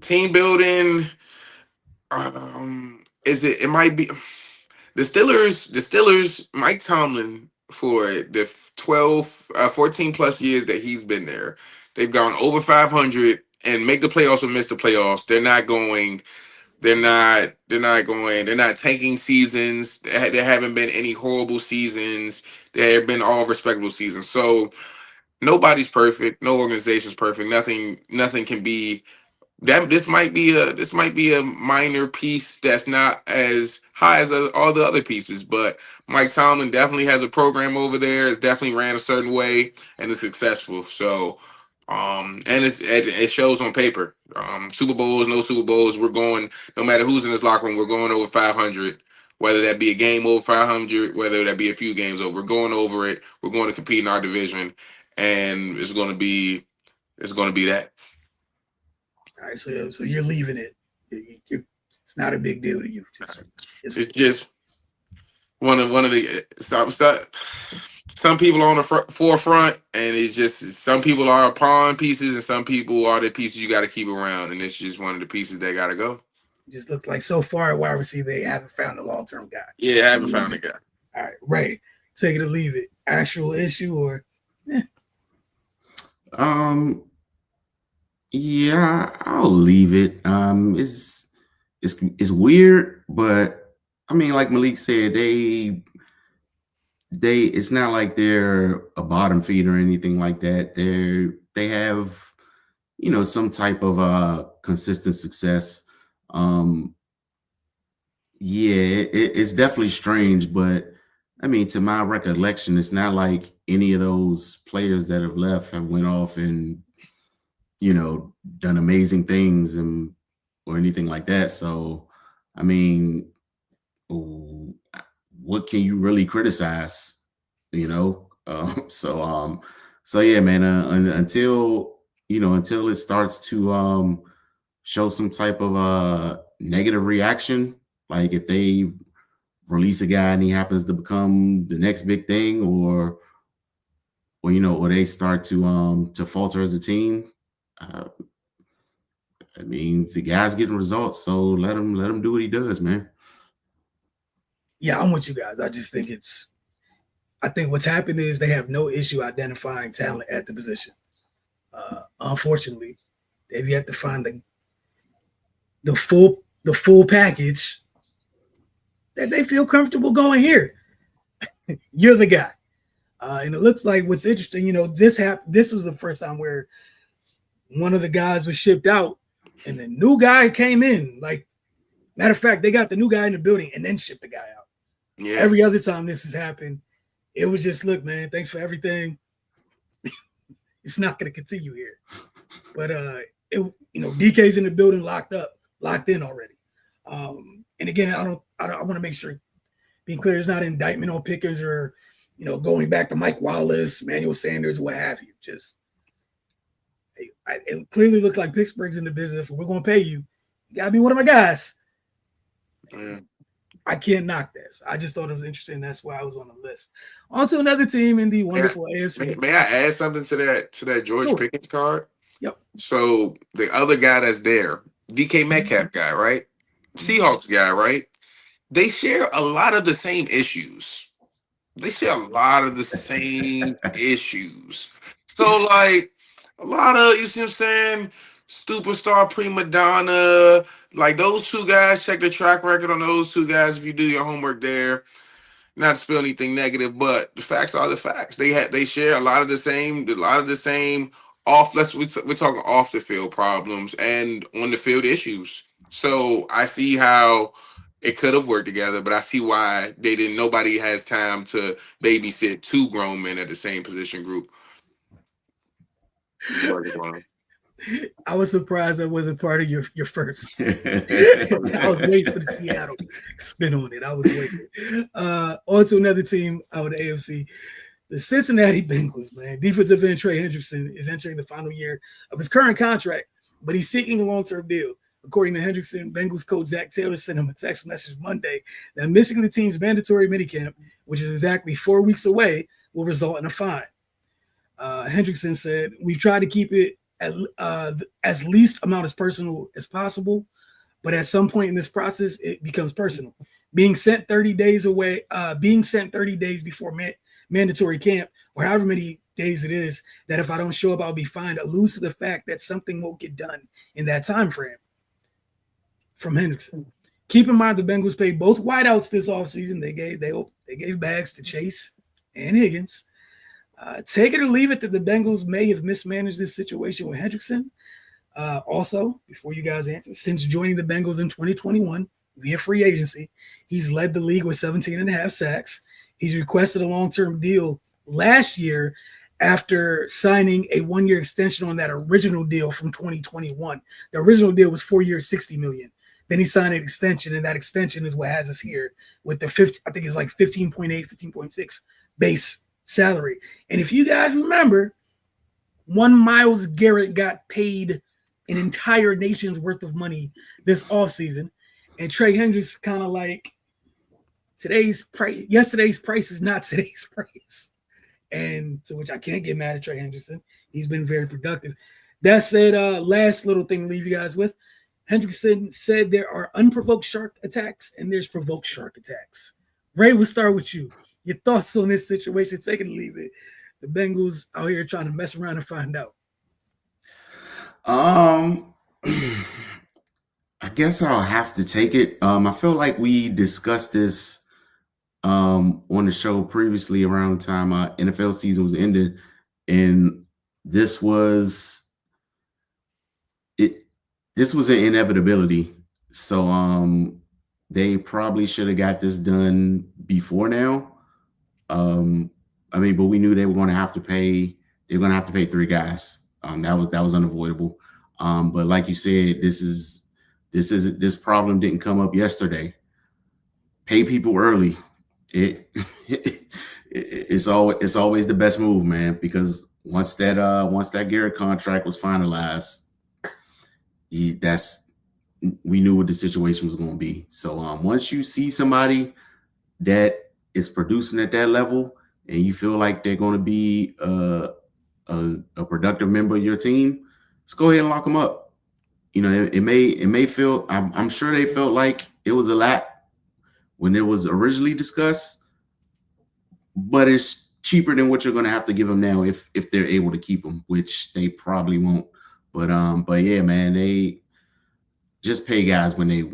Speaker 3: Team building. It might be the Steelers, Mike Tomlin, for the 14 plus years that he's been there, they've gone over 500 and make the playoffs or miss the playoffs. They're not tanking seasons. There haven't been any horrible seasons. There have been all respectable seasons. So nobody's perfect. No organization's perfect. Nothing can be that. This might be a minor piece that's not as high as all the other pieces, but Mike Tomlin definitely has a program over there. It's definitely ran a certain way and is successful. So, and it shows on paper. Super Bowls, no Super Bowls, we're going. No matter who's in this locker room, we're going over 500. Whether that be a game over 500, whether that be a few games over, we're going over it. We're going to compete in our division, and it's going to be that.
Speaker 1: All right, so you're leaving it. It's not a big deal to you.
Speaker 3: It's just one of the some people are on the forefront, and it's just some people are pawn pieces, and some people are the pieces you got to keep around, and it's just one of the pieces that got to go.
Speaker 1: It just looks like so far at wide receiver they haven't found a long-term guy.
Speaker 3: Yeah, I haven't found a guy.
Speaker 1: All right, Ray, take it or leave it. Actual issue or?
Speaker 2: Yeah, I'll leave it. It's weird, but I mean, like Malik said, they it's not like they're a bottom feed or anything like that. They have, some type of consistent success. Um, yeah, it's definitely strange, but I mean, to my recollection, it's not like any of those players that have left have went off and done amazing things and or anything like that. So, I mean, w- what can you really criticize? You know, so yeah, man. Until it starts to show some type of negative reaction, like if they release a guy and he happens to become the next big thing, or they start to falter as a team. Uh, I mean, the guy's getting results, so let him do what he does, man.
Speaker 1: Yeah, I'm with you guys. I think what's happened is they have no issue identifying talent at the position. Unfortunately, they've yet to find the full package that they feel comfortable going here. You're the guy. And it looks like what's interesting, this was the first time where one of the guys was shipped out and the new guy came in. Like, matter of fact, they got the new guy in the building and then shipped the guy out. Yeah. Every other time this has happened, it was just, look, man, thanks for everything. It's not going to continue here. But, DK's in the building, locked in already. And again, I want to make sure, being clear, it's not an indictment on Pickens or, going back to Mike Wallace, Emmanuel Sanders, what have you. Just, it clearly looks like Pittsburgh's in the business. If we're going to pay you, you got to be one of my guys. Yeah. I can't knock this. I just thought it was interesting. That's why I was on the list. On to another team in the wonderful AFC.
Speaker 3: May I add something to that George Pickens card?
Speaker 1: Yep.
Speaker 3: So the other guy that's there, DK Metcalf guy, right? Seahawks guy, right? They share a lot of the same issues. So like a lot of, you see what I'm saying? Superstar prima donna, like those two guys. Check the track record on those two guys if you do your homework there. Not to spill anything negative, but the facts are the facts. They share a lot of the same off. We're talking off the field problems and on the field issues. So I see how it could have worked together, but I see why they didn't. Nobody has time to babysit two grown men at the same position group.
Speaker 1: I was surprised I wasn't part of your first. I was waiting for the Seattle spin on it. I was waiting. On to another team out of the AFC, the Cincinnati Bengals, man. Defensive end Trey Hendrickson is entering the final year of his current contract, but he's seeking a long-term deal. According to Hendrickson, Bengals coach Zach Taylor sent him a text message Monday that missing the team's mandatory minicamp, which is exactly 4 weeks away, will result in a fine. Hendrickson said, "We've tried to keep it as least amount as personal as possible, but at some point in this process, it becomes personal. Being sent 30 days before mandatory camp, or however many days it is, that if I don't show up, I'll be fined, alludes to the fact that something won't get done in that time frame." From Hendrickson. Keep in mind the Bengals paid both wideouts this offseason. They gave bags to Chase and Higgins. Take it or leave it that the Bengals may have mismanaged this situation with Hendrickson. Also, before you guys answer, since joining the Bengals in 2021 via free agency, he's led the league with 17.5 sacks. He's requested a long-term deal last year after signing a one-year extension on that original deal from 2021. The original deal was 4 years, $60 million. Then he signed an extension, and that extension is what has us here with the 50. I think it's like 15.8, 15.6 base salary. And if you guys remember, one Myles Garrett got paid an entire nation's worth of money this offseason. And Trey Hendricks kind of like, yesterday's price is not today's price. And to which I can't get mad at Trey Hendrickson. He's been very productive. That said, last little thing to leave you guys with. Hendrickson said there are unprovoked shark attacks and there's provoked shark attacks. Ray, we'll start with you. Your thoughts on this situation, take it or leave it. The Bengals out here trying to mess around and find out.
Speaker 2: Um, I guess I'll have to take it. I feel like we discussed this on the show previously around the time NFL season was ending, and this was it. This was an inevitability. So they probably should have got this done before now. I mean, but we knew they were going to have to pay. They were going to have to pay three guys. That was unavoidable. But like you said, this problem didn't come up yesterday. Pay people early. It's always the best move, man. Because once that Garrett contract was finalized, we knew what the situation was going to be. So once you see somebody that is producing at that level, and you feel like they're going to be a productive member of your team, let's go ahead and lock them up. You know, it may feel. I'm sure they felt like it was a lot when it was originally discussed, but it's cheaper than what you're going to have to give them now if they're able to keep them, which they probably won't. But yeah, man, they just pay guys when they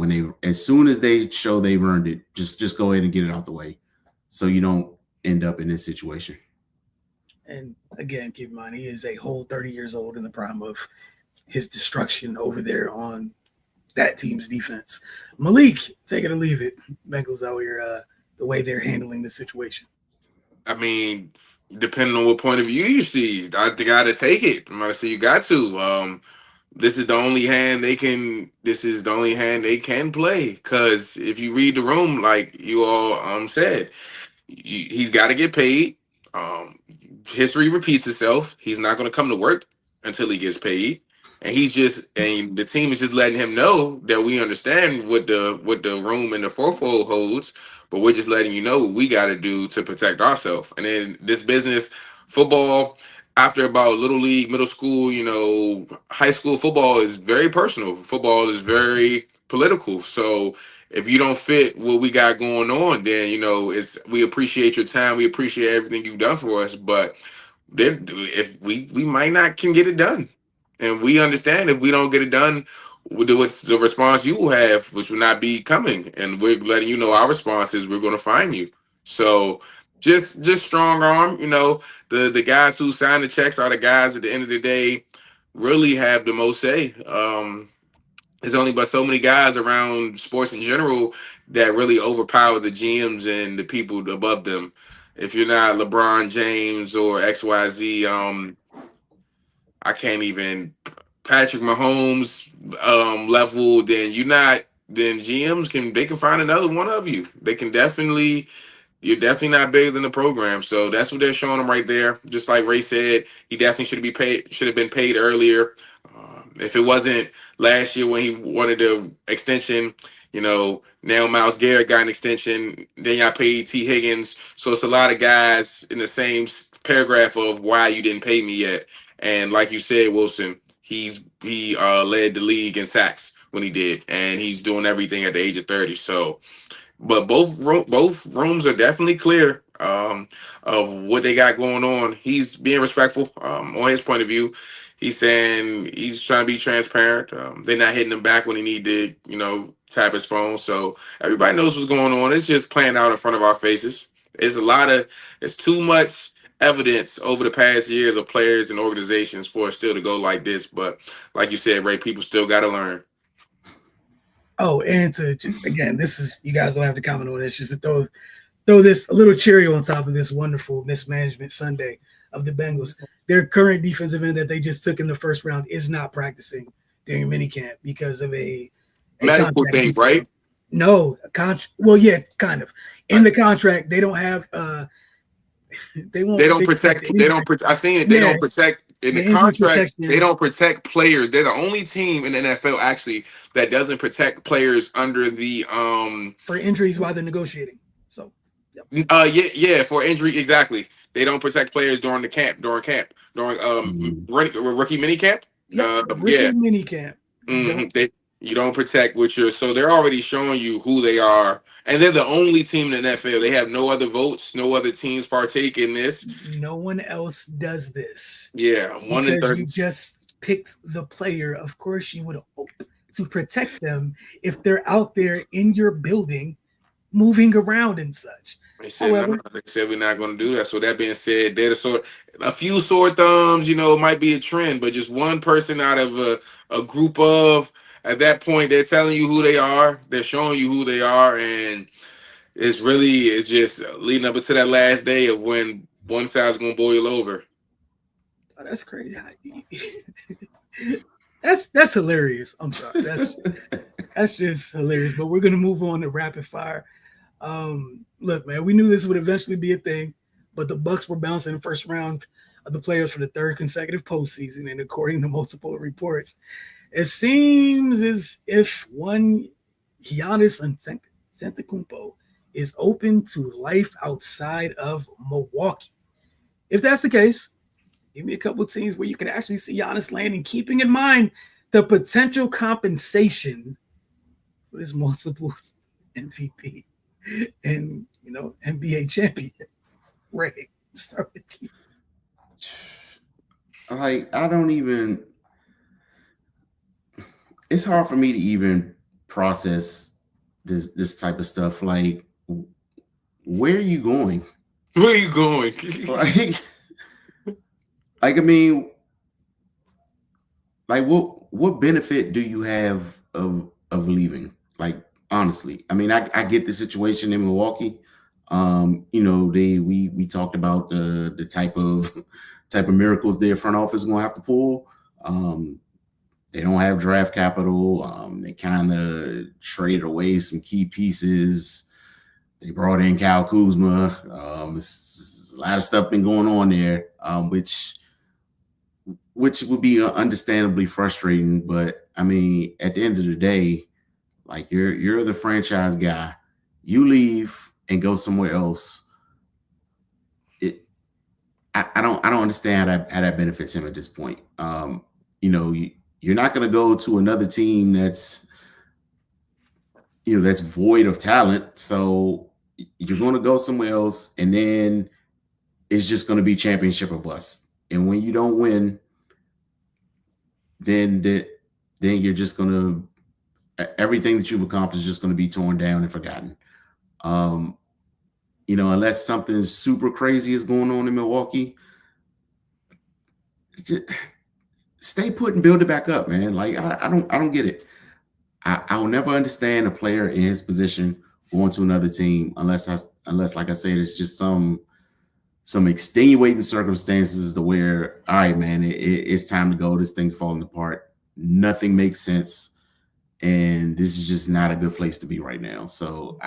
Speaker 2: as soon as they show they've earned it, just go ahead and get it out the way, so you don't end up in this situation.
Speaker 1: And again, keep in mind, he is a whole 30 years old in the prime of his destruction over there on that team's defense. Malik, take it or leave it. Bengals out here, the way they're handling the situation.
Speaker 3: I mean, depending on what point of view you see, I got to take it. I'm gonna say you got to. This is the only hand they can. This is the only hand they can play. Because if you read the room, like you all said, he's got to get paid. History repeats itself. He's not going to come to work until he gets paid, and the team is just letting him know that we understand what the room and the fourfold holds, but we're just letting you know what we got to do to protect ourselves. And then this business, football, after about little league, middle school, high school football is very personal. Football is very political. So if you don't fit what we got going on, then we appreciate your time, we appreciate everything you've done for us, but then if we might not can get it done, and we understand if we don't get it done, what's the response you will have, which will not be coming, and we're letting you know our response is we're going to find you. So just strong arm. The guys who sign the checks are the guys at the end of the day really have the most say. There's only but so many guys around sports in general that really overpower the GMs and the people above them. If you're not LeBron James or XYZ, I can't even Patrick Mahomes level, then then GMs can find another one of you. They can definitely. You're definitely not bigger than the program, so that's what they're showing him right there. Just like Ray said, he definitely should have been paid earlier. If it wasn't last year when he wanted the extension, now Myles Garrett got an extension. Then y'all paid T. Higgins, so it's a lot of guys in the same paragraph of why you didn't pay me yet. And like you said, Wilson, he led the league in sacks when he did, and he's doing everything at the age of 30. So. But both rooms are definitely clear of what they got going on. He's being respectful on his point of view. He's saying he's trying to be transparent. They're not hitting him back when he need to, tap his phone. So everybody knows what's going on. It's just playing out in front of our faces. It's too much evidence over the past years of players and organizations for it still to go like this. But like you said, Ray, people still got to learn.
Speaker 1: Oh, and again, this is, you guys don't have to comment on this, just to throw this a little cherry on top of this wonderful mismanagement Sunday of the Bengals. Their current defensive end that they just took in the first round is not practicing during minicamp because of a
Speaker 3: medical thing, right?
Speaker 1: No, well, yeah, kind of. In the contract, they don't have they don't protect.
Speaker 3: I seen it. They don't protect in the contract. They don't protect players. They're the only team in the NFL actually that doesn't protect players under the
Speaker 1: for injuries while they're negotiating. So
Speaker 3: yeah, for injury, exactly. They don't protect players during camp, rookie mini camp.
Speaker 1: Mini camp.
Speaker 3: You don't protect so they're already showing you who they are, and they're the only team in the NFL. They have no other votes, no other teams partake in this.
Speaker 1: No one else does this.
Speaker 3: Yeah, 1 in 30.
Speaker 1: You just pick the player, of course you would hope to protect them if they're out there in your building moving around and such.
Speaker 3: They said no.
Speaker 1: However,
Speaker 3: They said we're not going to do that. So that being said, they're the sort a few sore thumbs, might be a trend, but just one person out of a group of at that point, they're telling you who they are. They're showing you who they are, and it's just leading up into that last day of when one side's going to boil over.
Speaker 1: oh, that's crazy. That's hilarious. I'm sorry. That's just hilarious. But we're gonna move on to rapid fire. Look, man, we knew this would eventually be a thing, but the Bucks were bouncing in the first round of the playoffs for the third consecutive postseason, and according to multiple reports, it seems as if one Giannis Antetokounmpo is open to life outside of Milwaukee. If that's the case, give me a couple of teams where you can actually see Giannis landing, keeping in mind the potential compensation for this multiple MVP and NBA champion. Ray, start with you.
Speaker 2: Like, I don't even. It's hard for me to even process this type of stuff. Like, where are you going?
Speaker 3: Where are you going?
Speaker 2: Like, I mean, like, what benefit do you have of leaving? Like, honestly, I mean, I get the situation in Milwaukee. We talked about the type of miracles their front office is gonna have to pull. They don't have draft capital. They kind of traded away some key pieces. They brought in Kyle Kuzma. It's a lot of stuff been going on there, which would be understandably frustrating. But I mean, at the end of the day, like you're the franchise guy. You leave and go somewhere else. I don't understand how that benefits him at this point. You're not going to go to another team that's void of talent. So you're going to go somewhere else, and then it's just going to be championship or bust. And when you don't win, then you're just going to everything that you've accomplished is just going to be torn down and forgotten. Unless something super crazy is going on in Milwaukee, just stay put and build it back up, man. Like I don't get it. I will never understand a player in his position going to another team unless like I said, it's just some extenuating circumstances to where, all right, man, it's time to go. This thing's falling apart. Nothing makes sense, and this is just not a good place to be right now. So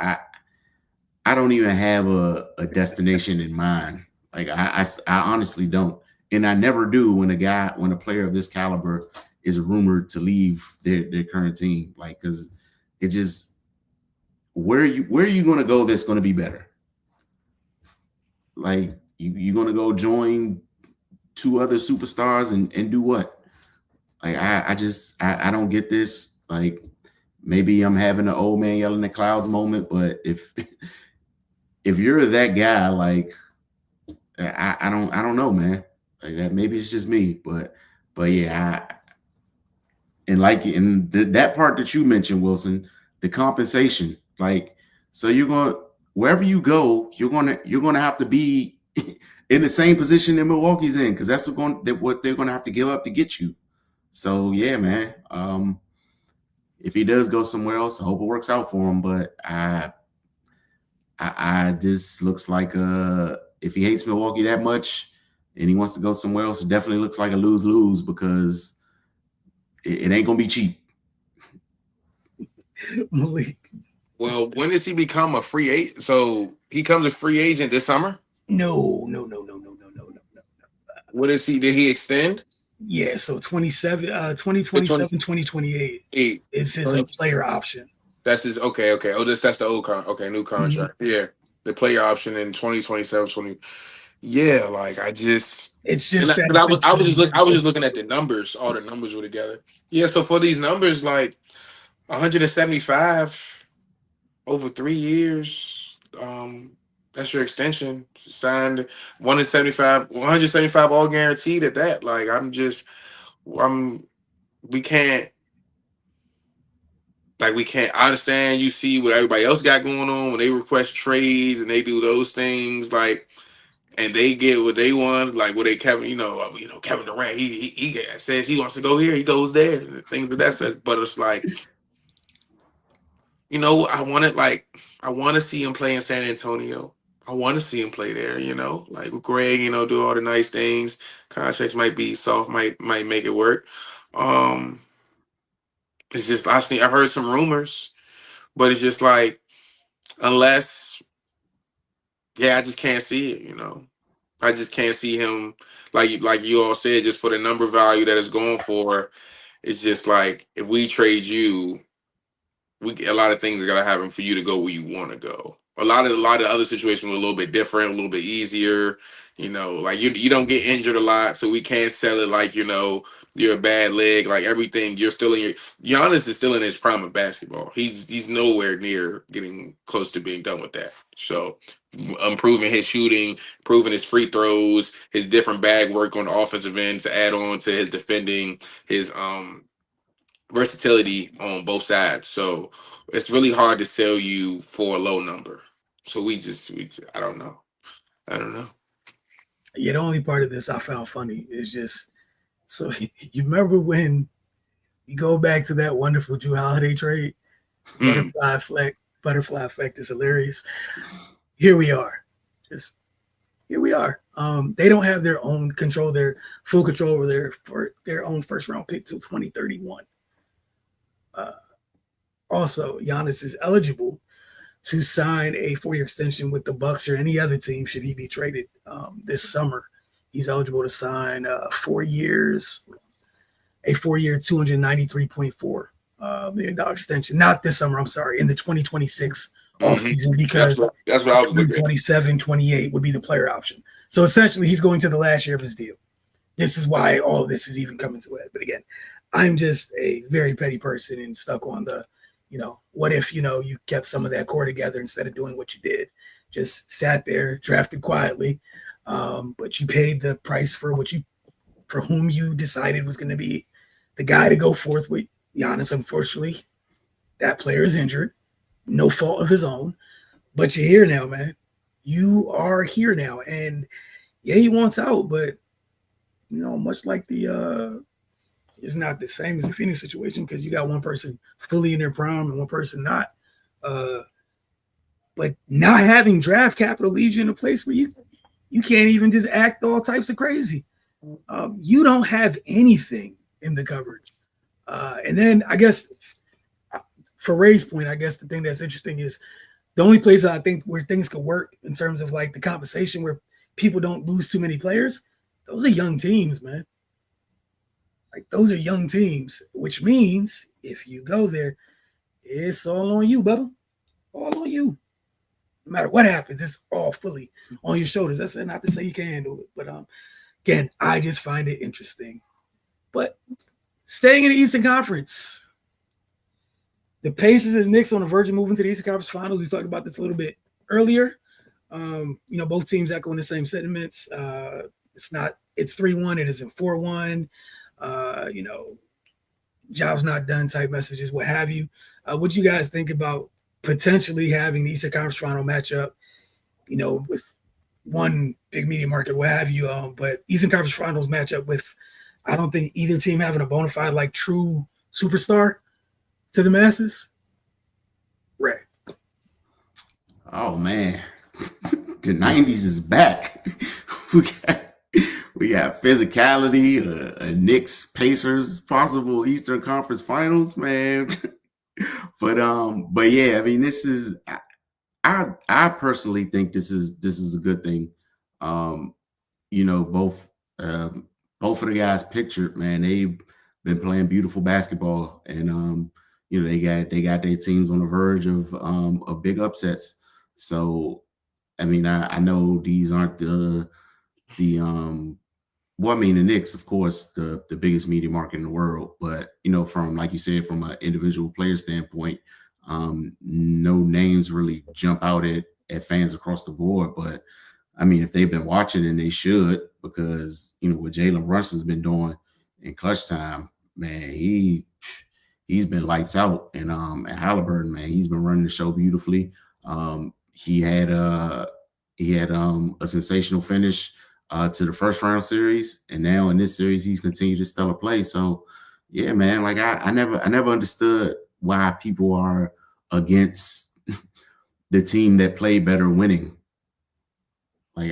Speaker 2: I don't even have a destination in mind. Like I honestly don't. And I never do when a player of this caliber is rumored to leave their current team. Like, because it just where are you going to go that's going to be better? Like you're going to go join two other superstars and do what? Like I don't get this. Like maybe I'm having an old man yelling at clouds moment, but if you're that guy, like I don't know, man. Like that, maybe it's just me, but yeah, that part that you mentioned, Wilson, the compensation, like, so you're going wherever you go, you're gonna have to be in the same position that Milwaukee's in, because that's what they're gonna have to give up to get you. So yeah, man. If he does go somewhere else, I hope it works out for him. But I this looks like if he hates Milwaukee that much and he wants to go somewhere else, it definitely looks like a lose-lose, because it ain't gonna be cheap.
Speaker 1: Malik.
Speaker 3: Well, when does he become a free agent? So he comes a free agent this summer?
Speaker 1: No.
Speaker 3: What is he? Did he extend?
Speaker 1: Yeah, so 2027, 2028 is his player option.
Speaker 3: That's his okay. Oh, that's the old new contract. Mm-hmm. Yeah, the player option in 2027. Yeah, like
Speaker 1: it's just
Speaker 3: I was just looking at the numbers. All the numbers were together. Yeah, so for these numbers, like 175 over 3 years. That's your extension. Signed 175 all guaranteed at that. Like, I'm just we can't. Like we can't. I understand you see what everybody else got going on when they request trades and they do those things, like, and they get what they want, like what they Kevin, Kevin Durant, says he wants to go here, he goes there, things of that sense. But it's like, I want to see him play in San Antonio. I want to see him play there, like with Greg, do all the nice things. Contracts might be soft, might make it work. It's just I've heard some rumors, but it's just like unless, I just can't see it. I just can't see him like you all said, just for the number value that it's going for. It's just like if we trade you, a lot of things are gonna happen for you to go where you want to go. A lot of other situations were a little bit different, a little bit easier. Like you don't get injured a lot, so we can't sell it like you're a bad leg. Like everything, you're still in Giannis is still in his prime of basketball. He's nowhere near getting close to being done with that. So improving his shooting, improving his free throws, his different bag work on the offensive end to add on to his defending, his versatility on both sides. So it's really hard to sell you for a low number. So we just I don't know.
Speaker 1: Yeah, the only part of this I found funny is just, so you remember when you go back to that wonderful Jrue Holiday trade? Butterfly effect is hilarious. Here we are. Here we are. They don't have their own control, their full control over their own first round pick till 2031. Also, Giannis is eligible to sign a 4-year extension with the Bucks or any other team should he be traded this summer. He's eligible to sign 4 years, a 4-year, $293.4 million extension. Not this summer, I'm sorry, in the 2026 offseason, because
Speaker 3: that's what I was looking at.
Speaker 1: 27, 28 would be the player option. So essentially, he's going to the last year of his deal. This is why all of this is even coming to it. But again, I'm just a very petty person and stuck on the, what if, you kept some of that core together instead of doing what you did, just sat there, drafted quietly, but you paid the price for whom you decided was going to be the guy to go forth with. Giannis, unfortunately, that player is injured, no fault of his own, but you're here now, man. You are here now, and yeah, he wants out, but much like it's not the same as the Phoenix situation because you got one person fully in their prime and one person not. But not having draft capital leaves you in a place where you can't even just act all types of crazy. You don't have anything in the cupboards. And then I guess for Ray's point, I guess the thing that's interesting is the only place I think where things could work in terms of like the compensation where people don't lose too many players, those are young teams, man. Like those are young teams, which means if you go there, it's all on you, Bubba. All on you. No matter what happens, it's all fully on your shoulders. That's not to say you can't handle it, but again, I just find it interesting. But staying in the Eastern Conference, the Pacers and the Knicks on the verge of moving to the Eastern Conference Finals. We talked about this a little bit earlier. Both teams echoing the same sentiments. It's 3-1. It isn't 4-1. Job's not done type messages, what have you. What do you guys think about potentially having the Eastern Conference Final matchup, with one big media market, what have you, but Eastern Conference Finals matchup with, I don't think either team having a bona fide, like, true superstar to the masses? Ray.
Speaker 2: Oh, man. The 90s is back. We got physicality, a Knicks Pacers possible Eastern Conference Finals, man. but yeah, I mean, this is I personally think this is a good thing. Both of the guys pictured, man, they've been playing beautiful basketball, and they got their teams on the verge of big upsets. So, I mean, I know these aren't the Knicks, of course, the biggest media market in the world, but from, like you said, from an individual player standpoint, no names really jump out at fans across the board. But I mean, if they've been watching, and they should, because what Jalen Brunson's been doing in clutch time, man, he's been lights out. And Halliburton, man, he's been running the show beautifully. He had a sensational finish to the first round series, and now in this series he's continued to stellar play. So yeah, man, like I never understood why people are against the team that played better winning. Like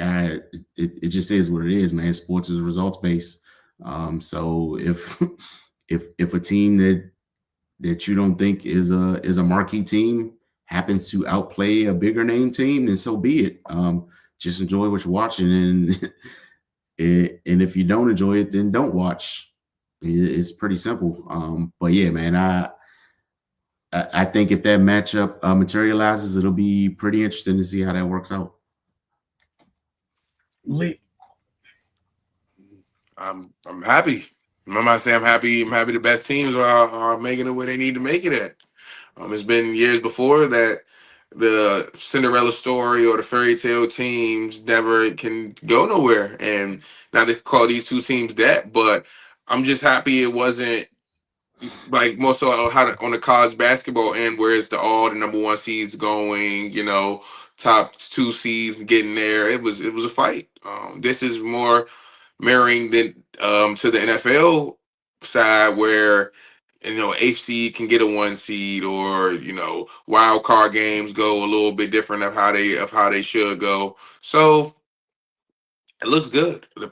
Speaker 2: it just is what it is, man. Sports is results based. So if a team that you don't think is a marquee team happens to outplay a bigger name team, then so be it. Just enjoy what you're watching, and if you don't enjoy it, then don't watch. It's pretty simple. But yeah, man, I think if that matchup materializes, it'll be pretty interesting to see how that works out.
Speaker 1: Lee.
Speaker 3: I'm happy. Remember I say I'm happy. I'm happy the best teams are making it where they need to make it at. It's been years before that the Cinderella story or the fairy tale teams never can go nowhere. And not to call these two teams that, but I'm just happy it wasn't like more so on the college basketball end, where it's all the number one seeds going, top two seeds getting there. It was a fight. This is more mirroring than to the NFL side, where eighth seed can get a one seed, or wild card games go a little bit different of how they should go. So it looks good. The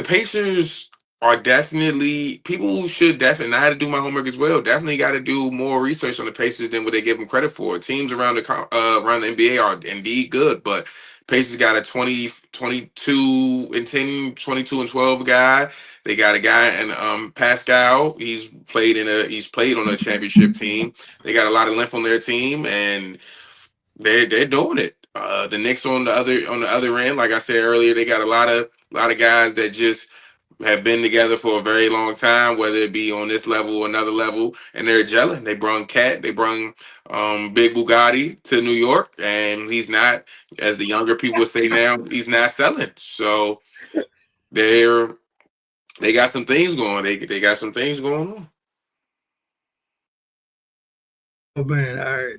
Speaker 3: Pacers are definitely people who should definitely. And I had to do my homework as well. Definitely got to do more research on the Pacers than what they give them credit for. Teams around the NBA are indeed good, but Pacers got a 22 and 10, 22 and 12 guy. They got a guy and Pascal. He's played on a championship team. They got a lot of length on their team, and they're doing it. The Knicks on the other end, like I said earlier, they got a lot of guys that just have been together for a very long time, whether it be on this level or another level, and they're gelling. They brung Cat, they brung Big Bugatti to New York, and he's not, as the younger people say now, he's not selling. So they got some things going. They got some things going on.
Speaker 1: Oh man, all right.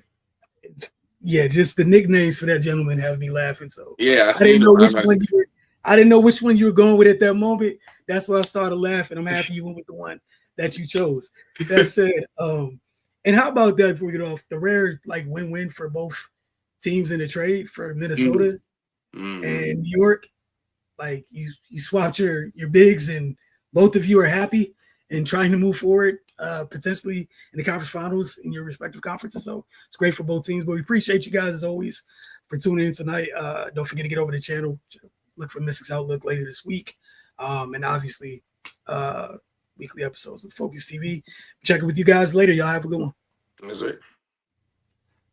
Speaker 1: Yeah, just the nicknames for that gentleman have me laughing. So
Speaker 3: yeah,
Speaker 1: I didn't know which one you were going with at that moment. That's why I started laughing. I'm happy you went with the one that you chose. That said, and how about that before we get off? The rare win-win for both teams in the trade for Minnesota and New York. Like you swapped your bigs, and both of you are happy and trying to move forward, potentially in the conference finals in your respective conferences. So it's great for both teams. But we appreciate you guys as always for tuning in tonight. Don't forget to get over the channel. Look for Mystics Outlook later this week. And obviously weekly episodes of Focus TV. Check it with you guys later. Y'all have a good one.
Speaker 3: That's it.